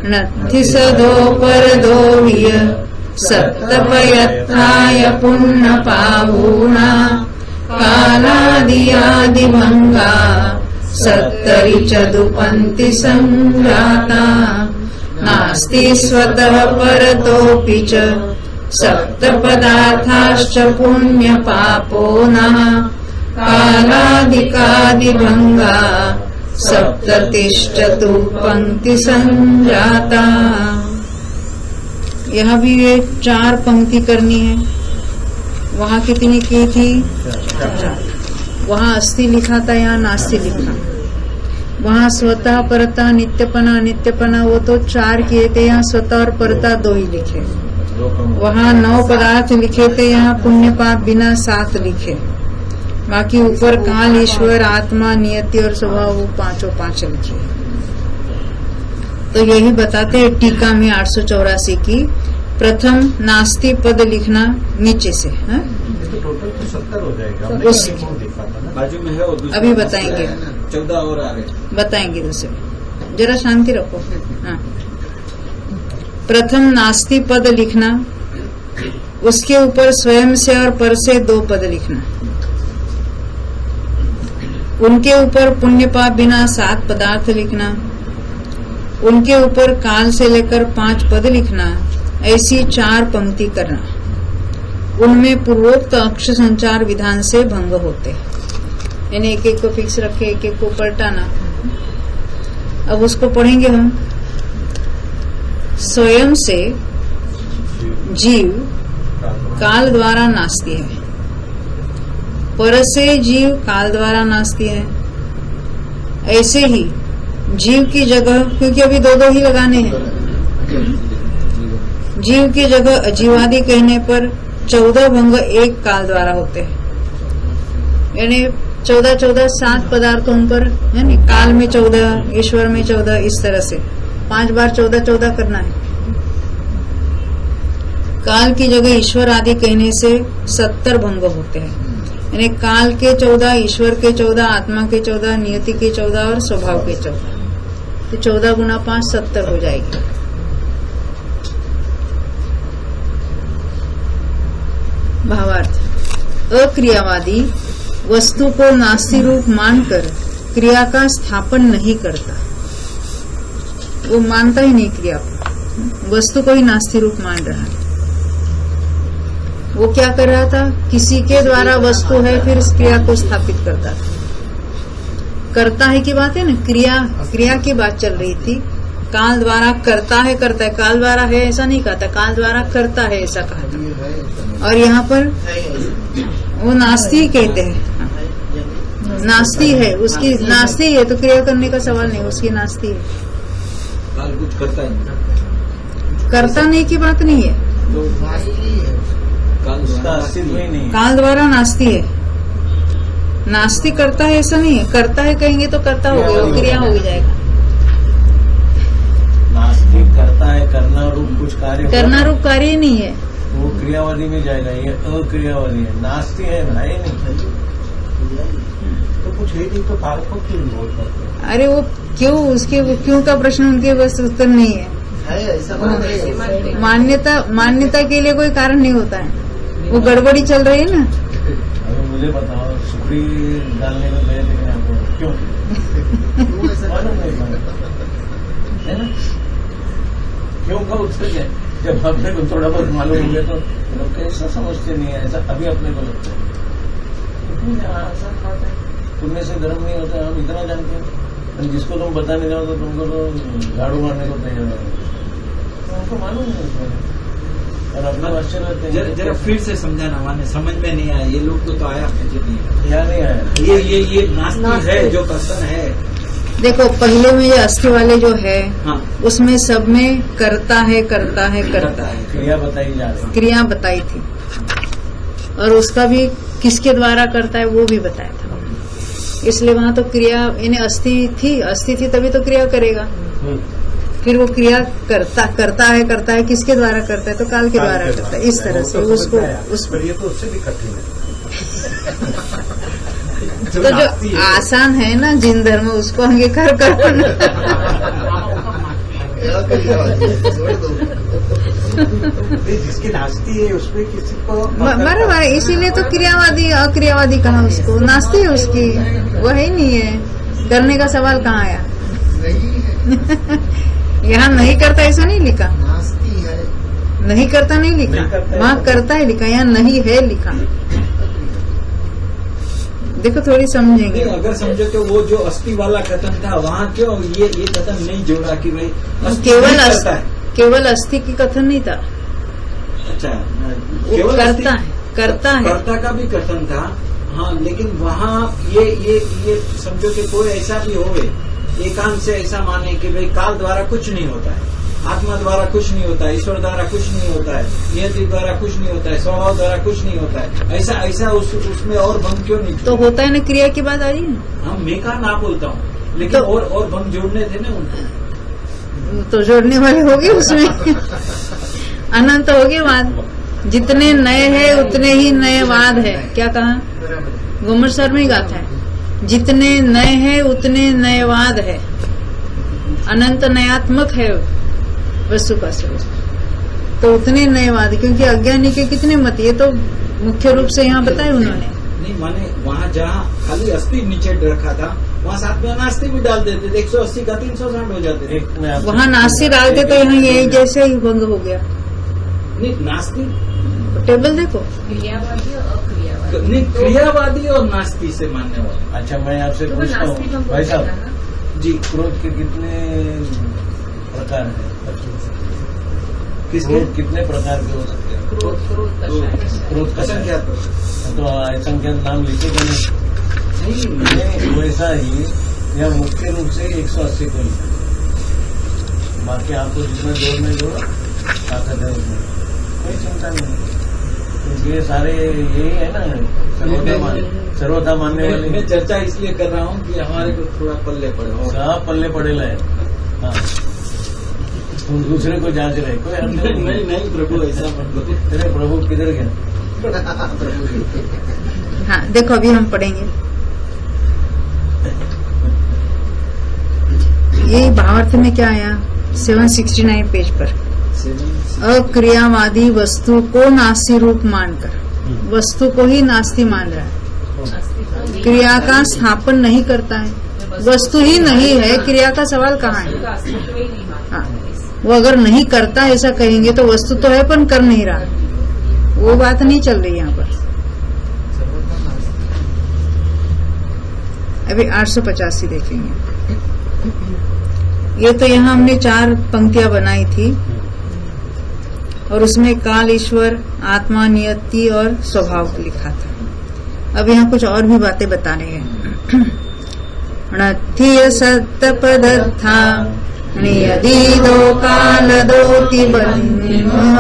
नत्थि सदो परदो विय सत्तपयत्थाय पुण्य पावूना कालादियादिभंगा सत्तरि चदुपन्ति संजाता नास्ति स्वतः परतोऽपि च सप्तपदार्थाश्च पुण्य पापो नः कालादिकादिभंगा सप्ततिष्ठतु पंक्ति संजाता। यहाँ भी ये 4 पंक्ति करनी है। वहाँ कितनी की थी? 4। वहाँ अस्थि लिखा था, यहाँ नास्ति लिखा। वहाँ स्वतः परता नित्यपना अनित्यपना वो तो 4 किए थे, यहाँ स्वतः और परता 2 ही लिखे। वहाँ 9 पदार्थ लिखे थे, यहाँ पुण्य पाप बिना 7 लिखे। बाकी ऊपर काल, ईश्वर, आत्मा, नियति और स्वभाव वो 5 लिखे। तो यही बताते हैं टीका में 884 की प्रथम नास्ति पद लिखना नीचे से। हाँ? तो टोटल तो 70 हो जाएगा। उस- देखा था ना। बाजू में है और दूसरा अभी बताएंगे। 14 और आ रहे। बताएंगे दूसरे। जरा शांति रखो। हाँ। प्रथम नास्ति पद लिखना, उसके ऊपर स्वयं से और पर से 2 पद लिखना, उनके ऊपर पुण्य पाप बिना 7 पदार्थ लिखना, उनके ऊपर काल से लेकर 5 पद लिखना। ऐसी 4 पंक्ति करना। उनमें पूर्वोक्त अक्ष संचार विधान से भंग होते, यानी एक एक को फिक्स रखे, एक एक को पलटाना। अब उसको पढ़ेंगे हम। स्वयं से जीव काल द्वारा नास्ती है, पर से जीव काल द्वारा नास्ती है। ऐसे ही जीव की जगह, क्योंकि अभी 2 ही लगाने हैं, जीव की जगह अजीवादि कहने पर 14 भंग एक काल द्वारा होते हैं। यानी 14 7 पदार्थों पर, यानी काल में 14, ईश्वर में 14, इस तरह से 5 बार 14 करना है। काल की जगह ईश्वर आदि कहने से 70 भंग होते हैं। यानी काल के 14, ईश्वर के 14, आत्मा के 14, नियति के 14 और स्वभाव के 14। तो 14 गुना 5 70 हो जाएगी। भावार्थ, अक्रियावादी वस्तु को नास्ति रूप मानकर क्रिया का स्थापन नहीं करता। वो मानता ही नहीं क्रिया को, वस्तु को ही नास्ति रूप मान रहा है। वो क्या कर रहा था? किसी के द्वारा वस्तु है, फिर इस क्रिया को स्थापित करता था। करता है की बात है ना, क्रिया की बात चल रही थी। काल द्वारा करता है, काल द्वारा है ऐसा नहीं कहता, काल द्वारा करता है ऐसा कहा था। और यहाँ पर वो नास्ती कहते हैं। नास्ती है, उसकी नास्ती है तो क्रिया करने का सवाल नहीं, उसकी नास्ती है। काल कुछ करता है, करता नहीं की बात नहीं है, तो काल उसका द्वारा अस्तित्व ही नहीं है। काल द्वारा नास्ती है। नास्ती करता है ऐसा नहीं है, करता है कहेंगे तो करता हो गया, वो क्रिया हो जाएगा। नास्तिक करता है, करना रूप कुछ कार्य होगा। करना रूप कार्य ही नहीं है। वो क्रियावादी में जाएगा, ये अक्रियावादी है। नास्ती है भाई नहीं, तो कुछ है नहीं तो काल को क्यों बोल सकते हैं? अरे वो क्यों, उसके वो क्यों का प्रश्न उनके बस उत्तर नहीं है। मान्यता के लिए कोई कारण नहीं होता है, वो गड़बड़ी चल रही है ना। अगर मुझे बताओ, सुखड़ी डालने में गए थे आपको क्यों? मालूम नहीं है ना, क्यों का उत्तर है। जब अपने को थोड़ा बहुत मालूम हो गया तो लोग कैसा समझते नहीं है, ऐसा अभी अपने को लगता है। इतनी आसान बात है, पुण्य से धर्म नहीं होता, हम इतना जानते हैं। जिसको तुम बताने जाओ तो तुमको तो झाड़ू मारने को तैयार है, तो हमको मालूम नहीं है। और अपना आश्चर्य रहते हैं। जरा फिर से समझाना, माने समझ में नहीं आया। ये लोग तो आया मुझे नहीं यहाँ नहीं आया। आया। ये नास्ती है जो कथन है। देखो पहले में ये अस्थि वाले जो है, हाँ, उसमें सब में करता है करता है। क्रिया बताई जा रही है। क्रिया बताई थी, और उसका भी किसके द्वारा करता है वो भी बताया था। इसलिए वहाँ तो क्रिया यानी अस्थि थी तभी तो क्रिया करेगा। फिर वो क्रिया करता है किसके द्वारा करता है, तो काल के द्वारा करता है। इस तरह से उसको ये तो उससे भी कठिन है। तो जो आसान है ना जिन धर्म, उसको अंगीकार करो ना। जिसकी नास्ती है उसमें किसी को बराबर, इसीलिए तो क्रियावादी अक्रियावादी कहा उसको। नास्ती है उसकी, वो है ही नहीं है। करने का सवाल कहाँ आया? यहाँ नहीं करता ऐसा नहीं लिखा, नहीं करता नहीं लिखा, वहाँ करता है लिखा, यहाँ नहीं है लिखा। देखो थोड़ी समझेंगे। अगर समझो कि वो जो अस्थि वाला कथन था, वहाँ क्यों ये कथन नहीं जोड़ा कि भाई अस्थि केवल नहीं करता है? केवल अस्थि की कथन नहीं था, अच्छा, वो केवल करता है, करता है। कर्ता का भी कथन था। हाँ, लेकिन वहाँ ये समझो कि कोई ऐसा भी होवे, एकांत से ऐसा माने कि भाई काल द्वारा कुछ नहीं होता है, आत्मा द्वारा कुछ नहीं होता है, ईश्वर द्वारा कुछ नहीं होता है, नियति द्वारा कुछ नहीं होता है, स्वभाव द्वारा कुछ नहीं होता है, ऐसा उसमें और भंग क्यों नहीं? तो होता है ना, क्रिया की बात आ रही है। हाँ, मैं का ना बोलता हूँ, लेकिन तो- और भंग जोड़ने थे ना उनको। तो जोड़ने वाले हो गए उसमें। अनंत हो गए वाद, जितने नए हैं उतने ही नए वाद है। क्या कहा? गुमर सर में ही गाथा है, जितने नए हैं उतने नए वाद है। अनंत नयात्मक है वस्तु का स्वरूप, तो उतने नए वाद, क्योंकि अज्ञानी के कितने मत, ये तो मुख्य रूप से यहाँ बताए उन्होंने। नहीं माने वहाँ जहाँ खाली अस्थि नीचे रखा था, वहाँ साथ में अनास्ति भी डाल देते थे, 180 का 360 हो जाते थे। वहाँ नास्ती डालते तो यहाँ यही जैसे ही भंग हो गया। नहीं, नास्ति टेबल देखो, क्रियावादी और अक्रियावादी। नहीं, क्रियावादी और नास्ति से मानने वाला। अच्छा, मैं आपसे तो वो पूछता नास्तिक हूँ हम भाई बोलते हैं साहब, ना। जी, क्रोध के कितने प्रकार हैं? किसके? क्रोध कितने प्रकार के हो सकते हैं? क्रोध का तो- शायद। क्रोध का असंख्या तो तो असंख्यात नाम लिखेगा नहीं, वैसा ही यह मुख्य रूप से 180 को लिखा। बाकी आपको जिसमें जोड़ने जोड़ो ताकत है उसमें, कोई चिंता नहीं। क्योंकि ये सारे यही है ना, सर्वथा मानने वाले। मैं चर्चा इसलिए कर रहा हूँ कि हमारे को थोड़ा पल्ले पड़े और सब पल्ले पड़ेला है। हाँ, तुम दूसरे को जांच रहे, कोई अर्थ नहीं। नहीं प्रभु, ऐसा मतलब तेरे प्रभु किधर गया? हाँ देखो अभी हम पढ़ेंगे। ये भावार्थ में क्या आया 769 पेज पर? अक्रियावादी वस्तु को नास्ति रूप मानकर वस्तु को ही नास्ति मान रहा है, क्रिया का स्थापन नहीं करता है। वस्तु ही नहीं है, क्रिया का सवाल कहाँ है? अस्तित्व ही नहीं मानता। हाँ, वो अगर नहीं करता ऐसा कहेंगे तो वस्तु तो है पर कर नहीं रहा, वो बात नहीं चल रही यहाँ पर। अभी 885 देखेंगे। ये तो यहाँ हमने 4 पंक्तियां बनाई थी और उसमें काल, ईश्वर, आत्मा, नियति और स्वभाव लिखा था। अब यहाँ कुछ और भी बातें बता रहे हैं। णत्थिय सत्य पदर्था नियति दो काल दोति बन्हा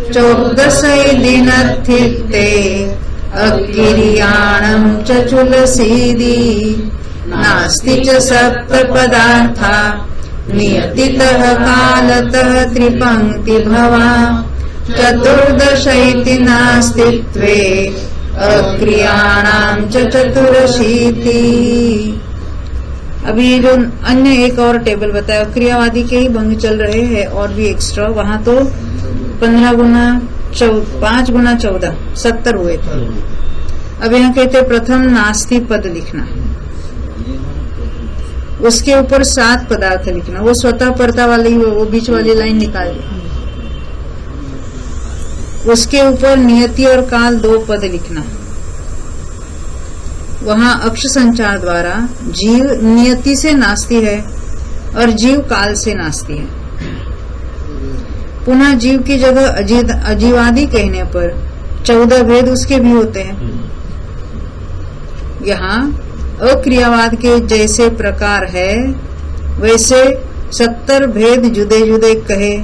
14 दिनत्थिते अकिरियाणं च चुलसीदि नास्ति च सप्तपदार्था नियतितः कालतः त्रिपङ्क्ति भवा 14 इति नास्तित्वे अक्रियाणां च 84। अभी जो अन्य एक और टेबल बताया, क्रियावादी के ही भंग चल रहे हैं और भी एक्स्ट्रा, वहां तो 15 गुना 5 गुना 14 70 हुए थे। अब यहाँ कहते प्रथम नास्ति पद लिखना, उसके ऊपर 7 पदार्थ लिखना, वो स्वतः परता वाली वो बीच वाली लाइन निकाल दी। उसके ऊपर नियति और काल 2 पद लिखना, वहां अक्ष संचार द्वारा जीव नियति से नास्ती है और जीव काल से नास्ती है। पुनः जीव की जगह अजीवादि कहने पर 14 भेद उसके भी होते हैं। यहाँ अक्रियावाद के जैसे प्रकार है वैसे 70 भेद जुदे जुदे कहे,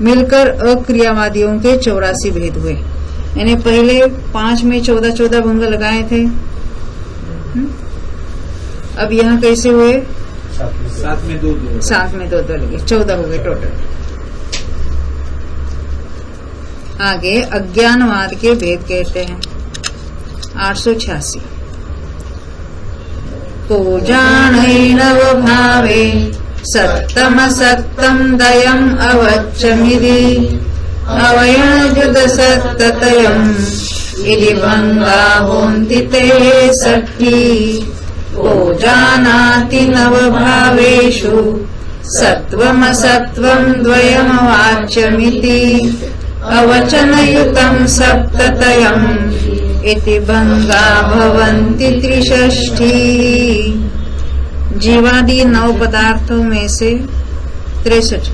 मिलकर अक्रियावादियों के 84 भेद हुए। यानी पहले 5 में 14 भंग लगाए थे। अब यहाँ कैसे हुए? 7 में 2 लगे, 14 हो गए टोटल। आगे अज्ञानवाद के भेद कहते हैं 886। को जानैनव भावे सत्तम सत्तम दयम् अवच्चमिति अवयणजुद सत्ततयम् इति भंगा होन्ति ते सखी। को जानाति नव भावेषु सत्त्वमसत्त्वम् द्वयमवाच्यमिति अवचनयुतम् सप्ततयम् इति भंगा भवन्ति 63। जीवादि 9 पदार्थों में से 63।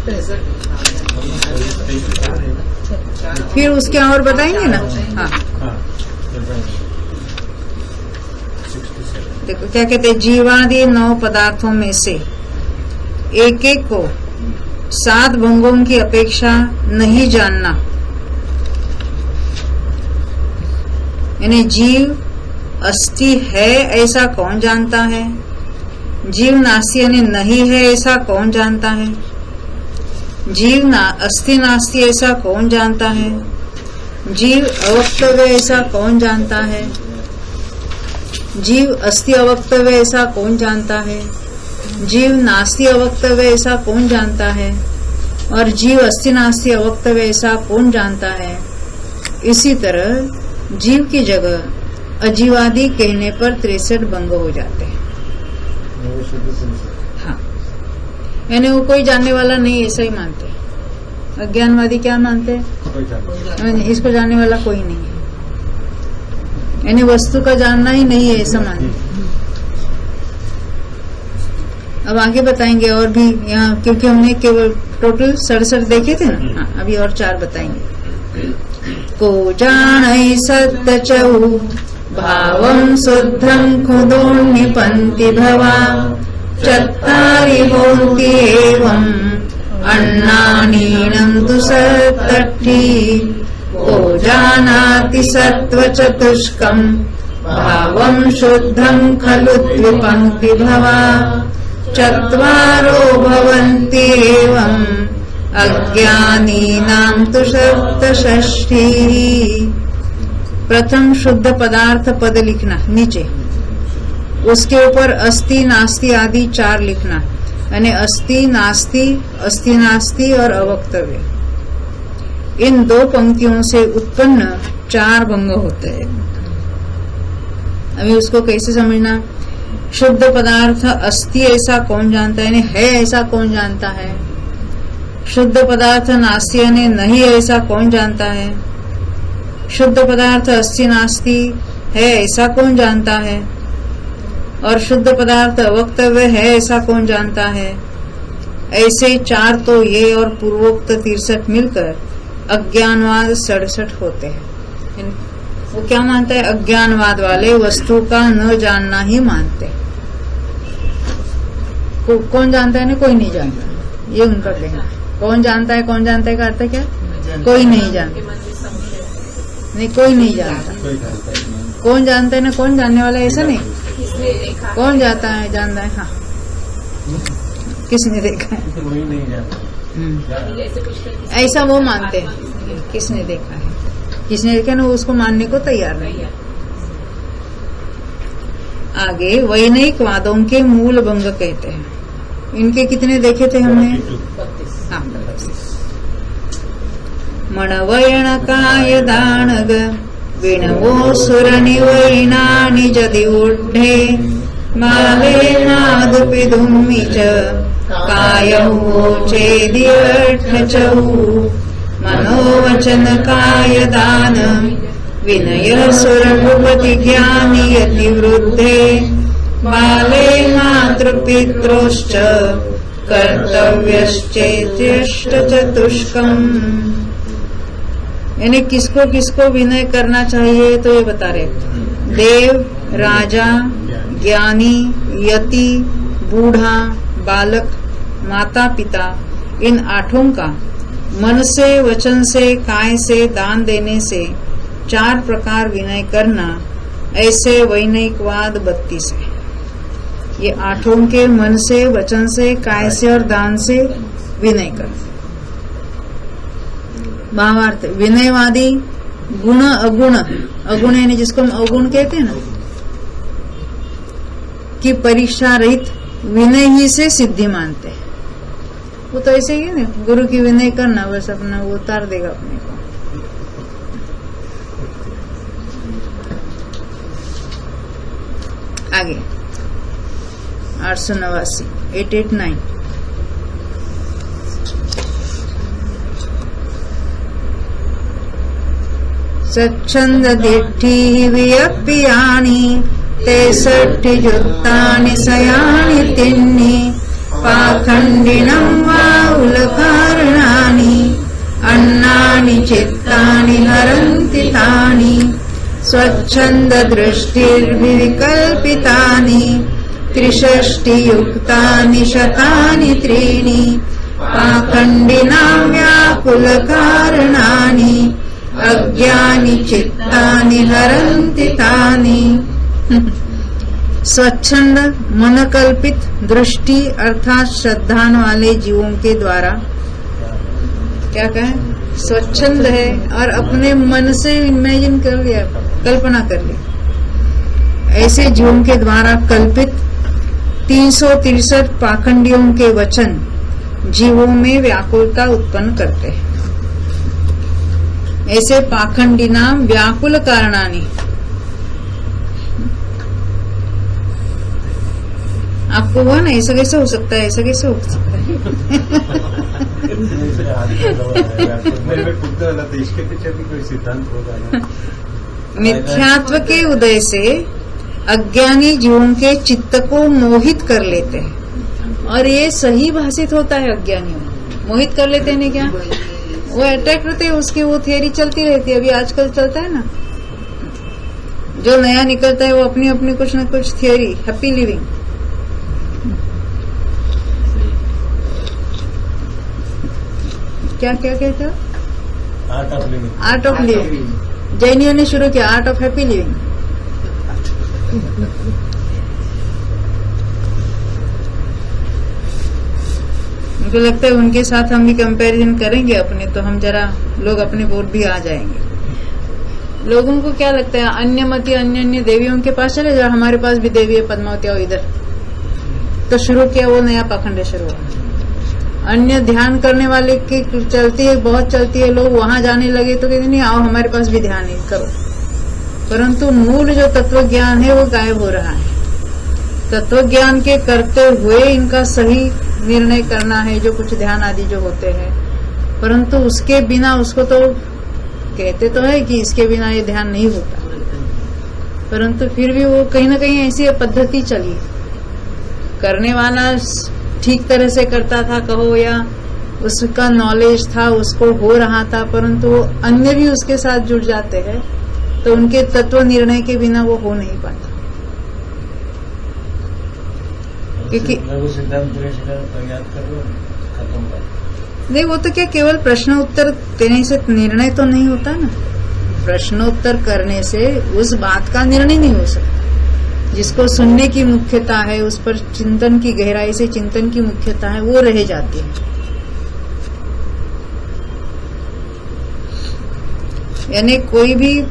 फिर उसके और बताएंगे ना। हाँ देखो क्या कहते हैं, जीवादि 9 पदार्थों में से एक एक को 7 भंगों की अपेक्षा नहीं जानना। यानी जीव अस्थि है ऐसा कौन जानता है, जीव नास्ति यानी नहीं है ऐसा कौन जानता है, जीव अस्थि नास्ति ऐसा कौन जानता है, जीव अवक्तव्य ऐसा कौन जानता है, जीव अस्थि अवक्तव्य ऐसा कौन जानता है, जीव नास्ति अवक्तव्य ऐसा कौन जानता है, और जीव अस्थि नास्ति अवक्तव्य ऐसा कौन जानता है। इसी तरह जीव की जगह अजीवादि कहने पर 63 भंग हो जाते हैं। हाँ यानी वो कोई जानने वाला नहीं ऐसा ही मानते हैं। अज्ञानवादी क्या मानते हैं? इसको जानने वाला कोई नहीं है, यानी वस्तु का जानना ही नहीं है ऐसा मानते हैं। अब आगे बताएंगे और भी यहाँ, क्योंकि हमने केवल टोटल 67 देखे थे ना। हाँ अभी और 4 बताएंगे। को जानै सत्तचौ भावं शुद्धं खुदोन्निपन्ति भवा 4 होन्ति एवम् अन्नानीनं तु सत्तट्ठी। को जानाति सत्त्वचतुष्कम् भावं शुद्धं खलु द्विपङ्क्ति भवा 4 भवन्ति एवम् अज्ञानीनां तु 67। प्रथम शुद्ध पदार्थ पद लिखना नीचे, उसके ऊपर अस्थि नास्ति आदि 4 लिखना, यानी अस्थि नास्ति और अवक्तव्य। इन 2 पंक्तियों से उत्पन्न 4 भंग होते हैं। अभी उसको कैसे समझना? शुद्ध पदार्थ अस्थि ऐसा कौन जानता है, यानी है ऐसा कौन जानता है। शुद्ध पदार्थ नास्ति यानी नहीं ऐसा कौन जानता है। शुद्ध पदार्थ अस्थि नास्ति है ऐसा कौन जानता है, और शुद्ध पदार्थ अवक्तव्य है ऐसा कौन जानता है। ऐसे 4 तो ये और पूर्वोक्त 63 मिलकर अज्ञानवाद 67 होते हैं। वो क्या मानता है? अज्ञानवाद वाले वस्तु का न जानना ही मानते। कौन जानता है ना? कोई नहीं जानता। ये उनका कहना है। कौन जानता है का अर्थ क्या? कोई नहीं जानता, के मन में संशय है। नहीं कोई नहीं जानता। कोई जानता ही नहीं। कौन जानता है ना कौन जानने वाला है, ऐसा नहीं। किसने देखा? कौन जाता है जानता है, हाँ किसने देखा है, कोई नहीं जानता। ऐसे कुछ नहीं। ऐसा वो मानते हैं। किसने देखा है, किसने देखा ना, वो उसको मानने को तैयार नहीं है। आगे वैनयिक वादों के मूल भंग कहते हैं। इनके कितने देखे थे हमने? हाँ, मणवयणकाय दानग विणवो सुरनिवैना निजदि ऊढे माले नादुपिदुम्मि च कायौ चेदियठचौ मनोवचन काय दान विनय सुरभुपति ज्ञानी यति वृद्धे बाले मातृपित्रोश्च कर्तव्यश्चेत्यष्ट चतुष्कम्। यानी किसको किसको विनय करना चाहिए तो ये बता रहे, देव, राजा, ज्ञानी, यति, बूढ़ा, बालक, माता पिता, इन आठों का मन से, वचन से, काय से, दान देने से 4 प्रकार विनय करना, ऐसे वैनयिकवाद 32 है। ये आठों के मन से, वचन से, काय से और दान से विनय करना। भावार्थ, विनयवादी गुण अगुण, अगुण यानी जिसको हम अवगुण कहते हैं ना, कि परीक्षा रहित विनय ही से सिद्धि मानते हैं। वो तो ऐसे ही है ना, गुरु की विनय करना, बस अपना वो उतार देगा अपने को। आगे 889 889 स्वच्छंद दिट्ठी वियप्पियानि ते षट्टि युक्तानि सयानि तिन्नि पाखंडिनं वा उलकारणानि अन्नानि चित्तानि हरन्ति तानि स्वच्छंद दृष्टिर्विकल्पितानि त्रिषष्टि युक्तानि शतानि त्रीणि पाखंडिनां व्याकुलकारणानि अज्ञानी चित्तानि हरन्ति तानि। स्वच्छंद मनकल्पित दृष्टि अर्थात श्रद्धान वाले जीवों के द्वारा क्या कहें, स्वच्छंद है और अपने मन से इमेजिन कर लिया, कल्पना कर ली, ऐसे जीवों के द्वारा कल्पित 363 पाखंडियों के वचन जीवों में व्याकुलता उत्पन्न करते हैं। ऐसे पाखंडी नाम व्याकुल कारणानि। आपको हुआ ना, ऐसा कैसे हो सकता है, ऐसा कैसे हो सकता है? मेरे में खुद का तो इसके पीछे भी कोई सिद्धांत होगा ना। मिथ्यात्व के उदय से अज्ञानी जीवों के चित्त को मोहित कर लेते हैं, और ये सही भाषित होता है। अज्ञानियों मोहित कर लेते हैं, क्या वो अट्रैक्ट होते हैं, उसकी वो थियरी चलती रहती है। अभी आजकल चलता है ना, जो नया निकलता है वो अपनी अपनी कुछ न कुछ थियरी, हैप्पी लिविंग। क्या क्या कहते हो? Art of living. Art of living जैनियों ने शुरू किया, आर्ट ऑफ हैप्पी लिविंग। मुझे लगता है उनके साथ हम भी कंपैरिजन करेंगे अपने, तो हम जरा लोग अपने बोर्ड भी आ जाएंगे। लोगों को क्या लगता है, अन्य मती अन्य अन्य देवियों के पास चले जाओ, हमारे पास भी देवी है पद्मावती, और इधर तो शुरू किया, वो नया पाखंड शुरू हुआ। अन्य ध्यान करने वाले की चलती है, बहुत चलती है, लोग वहां जाने लगे तो कहते नहीं आओ हमारे पास भी ध्यान नहीं करो, परंतु मूल जो तत्व ज्ञान है वो गायब हो रहा है। तत्व ज्ञान के करते हुए इनका सही निर्णय करना है, जो कुछ ध्यान आदि जो होते हैं, परंतु उसके बिना, उसको तो कहते तो है कि इसके बिना ये ध्यान नहीं होता, परंतु फिर भी वो कहीं ना कहीं ऐसी पद्धति चली, करने वाला ठीक तरह से करता था कहो, या उसका नॉलेज था, उसको हो रहा था, परंतु वो अन्य भी उसके साथ जुड़ जाते हैं, तो उनके तत्व निर्णय के बिना वो हो नहीं पाता। क्योंकि लघु सिद्धांत याद कर लो, खत्म हो नहीं, वो तो क्या केवल प्रश्न उत्तर देने से निर्णय तो नहीं होता ना। प्रश्नोत्तर करने से उस बात का निर्णय नहीं हो सकता। जिसको सुनने की मुख्यता है, उस पर चिंतन की गहराई से चिंतन की मुख्यता है, वो रह जाती है। यानी कोई भी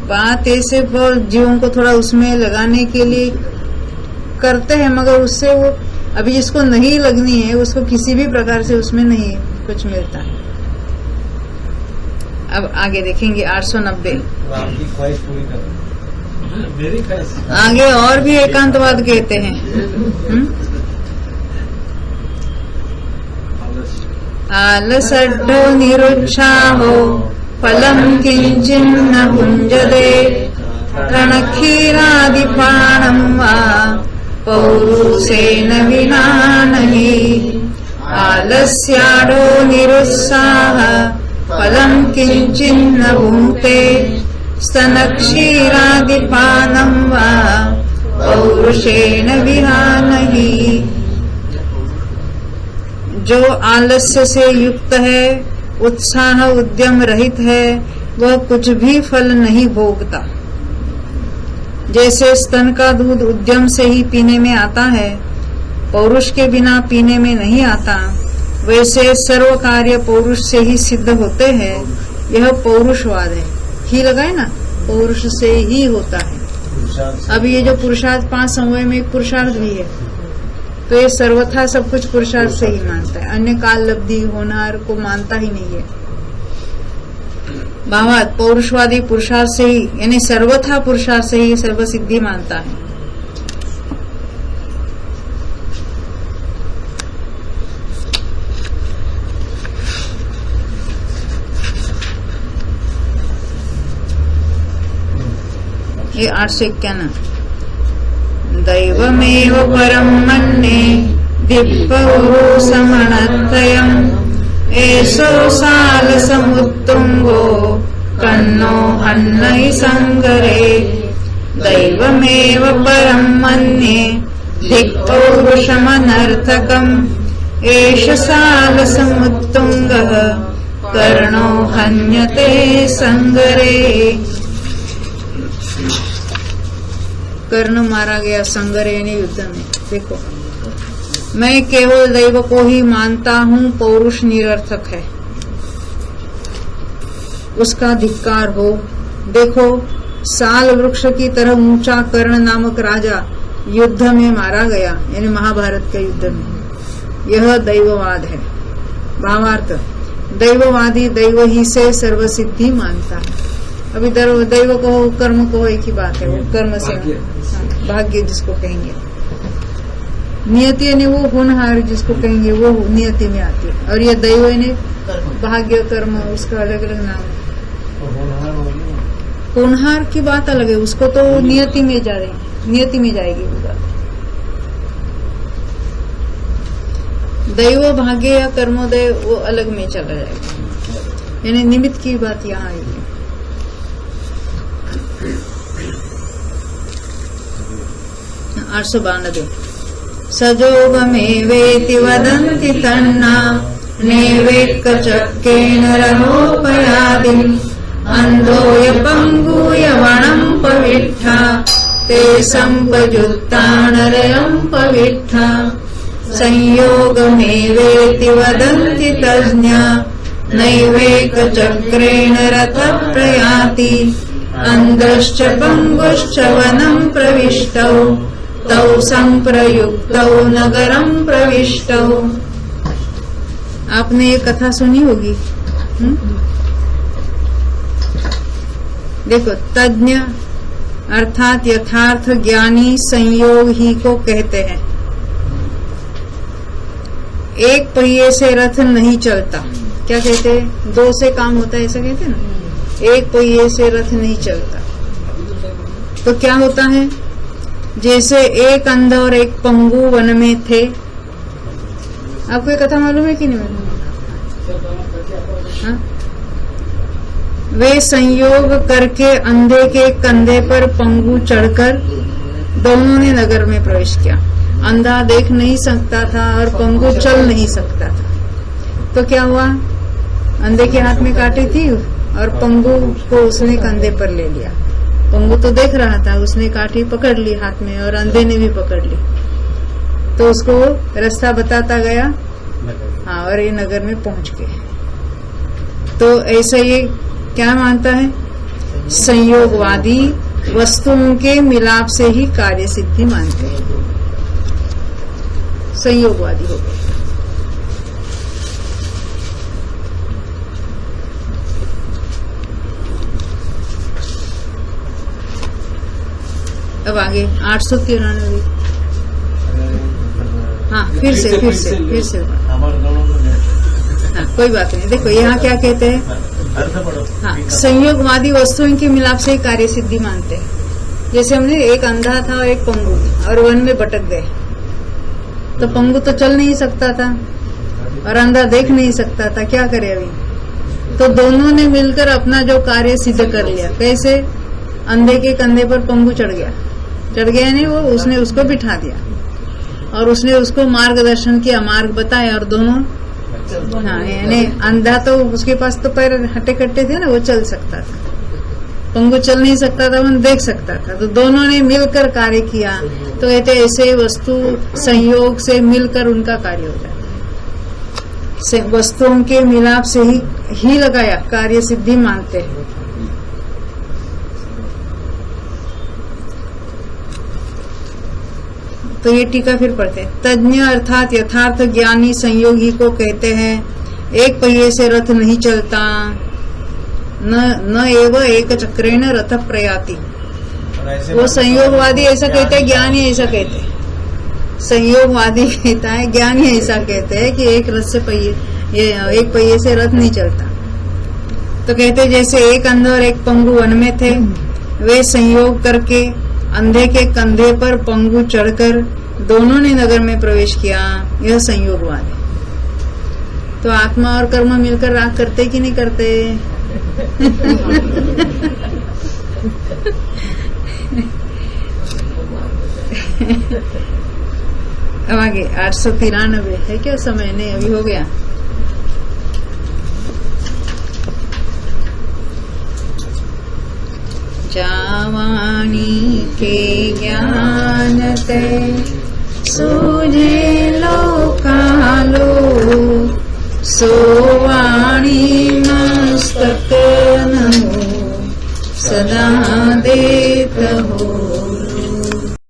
बात ऐसे पर जीवों को थोड़ा उसमें लगाने के लिए करते हैं, मगर उससे वो अभी जिसको नहीं लगनी है उसको किसी भी प्रकार से उसमें नहीं कुछ मिलता है। अब आगे देखेंगे 890। आपकी ख्वाहिश पूरी करो। मेरी ख्वाहिश आगे और भी एकांतवाद कहते हैं। आलसड्डो निरुत्साहो फलम किंचिन्न भुंजते रणक्षीरादिपाणं वा पौरुषेण विना नहि। आलस्याडो निरुत्साह फलम किंचिन्न भुंक्ते स्तनक्षीरादिपानं वा पौरुषेण विना नहि। जो आलस्य से युक्त है, उत्साह उद्यम रहित है, वह कुछ भी फल नहीं भोगता। जैसे स्तन का दूध उद्यम से ही पीने में आता है, पौरुष के बिना पीने में नहीं आता, वैसे सर्व कार्य पौरुष से ही सिद्ध होते हैं। यह पौरुषवाद है। ही लगाए ना, पौरुष से ही होता है। अब ये जो पुरुषार्थ 5 समूह में एक पुरुषार्थ भी है, तो ये सर्वथा सब कुछ पुरुषार्थ से ही मानता है। अन्य काल लब्धि होनार को मानता ही नहीं है। भावार्थ पौरुषवादी पुरुषार्थ से ही, यानी सर्वथा पुरुषार्थ से ही सर्व सिद्धि मानता है। ये 891। दैवमेव परं मन्ये दिक्पौरुषमनत्रयम् एषो सालसमुत्तुङ्गो कन्नो हन्नै सङ्गरे। दैवमेव परं मन्ये दिक्पौरुषमनर्थकम् एष सालसमुत्तुङ्गः कर्णो हन्यते सङ्गरे। कर्ण मारा गया संगरे यानी युद्ध में। देखो, मैं केवल दैव को ही मानता हूँ, पौरुष निरर्थक है, उसका धिक्कार हो। देखो, साल वृक्ष की तरह ऊंचा कर्ण नामक राजा युद्ध में मारा गया, यानी महाभारत के युद्ध में। यह दैववाद है। भावार्थ दैववादी दैव ही से सर्वसिद्धि मानता है। अभी दैव को कर्म को एक ही बात है, वो कर्म से भाग्य जिसको कहेंगे, नियति यानी वो होनहार जिसको कहेंगे वो नियति में आती है। और ये दैव यानी भाग्य कर्म, उसका अलग अलग नाम है। होनहार की बात अलग है, उसको तो नियति में नियति में जाएगी वो बात। दैव भाग्य या कर्मोदय वो अलग में चला जाएगा, यानी निमित्त की बात यहाँ आएगी। 892। सजोगमेवेति वदन्ति तन्ना नैवेक्कचक्रेण रहोपयादिम् अन्धोय पङ्गूय वणं पविट्ठा ते सम्पयुक्तानरयं पविट्ठा। संयोगमेवेति वदन्ति तज्ञा नैवेकचक्रेण रथः प्रयाति अन्धश्च पङ्गुश्च वनं प्रविष्टौ तौ संप्रयुक्तौ नगरं प्रविष्टौ। आपने ये कथा सुनी होगी। देखो, तज्ञ अर्थात यथार्थ ज्ञानी संयोग ही को कहते हैं। एक पहिए से रथ नहीं चलता, क्या कहते हैं? 2 से काम होता है, ऐसा कहते हैं ना। एक पहिए से रथ नहीं चलता, तो क्या होता है? जैसे एक अंधा और एक पंगु वन में थे। आपको ये कथा मालूम है कि नहीं मालूम? हाँ? वे संयोग करके अंधे के कंधे पर पंगु चढ़कर दोनों ने नगर में प्रवेश किया। अंधा देख नहीं सकता था और पंगु चल नहीं सकता था। तो क्या हुआ, अंधे के हाथ में कांटे थी और पंगु को उसने कंधे पर ले लिया। पंगु तो देख रहा था, उसने काठी पकड़ ली हाथ में और अंधे ने भी पकड़ ली, तो उसको रास्ता बताता गया। हाँ, और ये नगर में पहुंच गए। तो ऐसा ये क्या मानता है, संयोगवादी वस्तुओं के मिलाप से ही कार्य सिद्धि मानते हैं, संयोगवादी हो गए। अब आगे 893। हाँ, फिर से हमारे दोनों को हाँ, कोई बात नहीं। देखो यहाँ क्या कहते हैं, अर्थ पढ़ो। हाँ, संयोगवादी वस्तुओं के मिलाप से ही कार्य सिद्धि मानते हैं। जैसे हमने एक अंधा था और एक पंगु और वन में भटक गए, तो पंगु तो चल नहीं सकता था और अंधा देख नहीं सकता था, क्या करे अभी। तो दोनों ने मिलकर अपना जो कार्य सिद्ध कर लिया। कैसे, अंधे के कंधे पर पंगु चढ़ गया नहीं, वो उसने उसको बिठा दिया और उसने उसको मार्गदर्शन किया, मार्ग बताया, और दोनों, हाँ, यानी अंधा तो उसके पास तो पैर हट्टे कट्टे थे ना, वो चल सकता था, पंगु चल नहीं सकता था, वो देख सकता था। तो दोनों ने मिलकर कार्य किया, तो कहते ऐसे वस्तु संयोग से मिलकर उनका कार्य हो जाता है। वस्तुओं के मिलाप से ही लगाया कार्य सिद्धि मानते हैं। तो ये टीका फिर पढ़ते हैं। तज्ञ अर्थात यथार्थ ज्ञानी संयोगी को कहते हैं, एक पहिए से रथ नहीं चलता, न एवं एक चक्रेण रथ प्रयाति। वो संयोगवादी ऐसा कहते हैं, ज्ञानी ऐसा कहते हैं। संयोगवादी कहता है, ज्ञानी ऐसा कहते हैं कि एक पहिए से रथ नहीं चलता। तो कहते जैसे एक अंधा और एक पंगु वन में थे, वे संयोग करके अंधे के कंधे पर पंगु चढ़कर दोनों ने नगर में प्रवेश किया, यह संयोगवाद है। तो आत्मा और कर्म मिलकर राग करते कि नहीं करते? अब आगे 893 है क्या समय? नहीं, अभी हो गया। जावानी के ज्ञान ते सूझे लोका लोक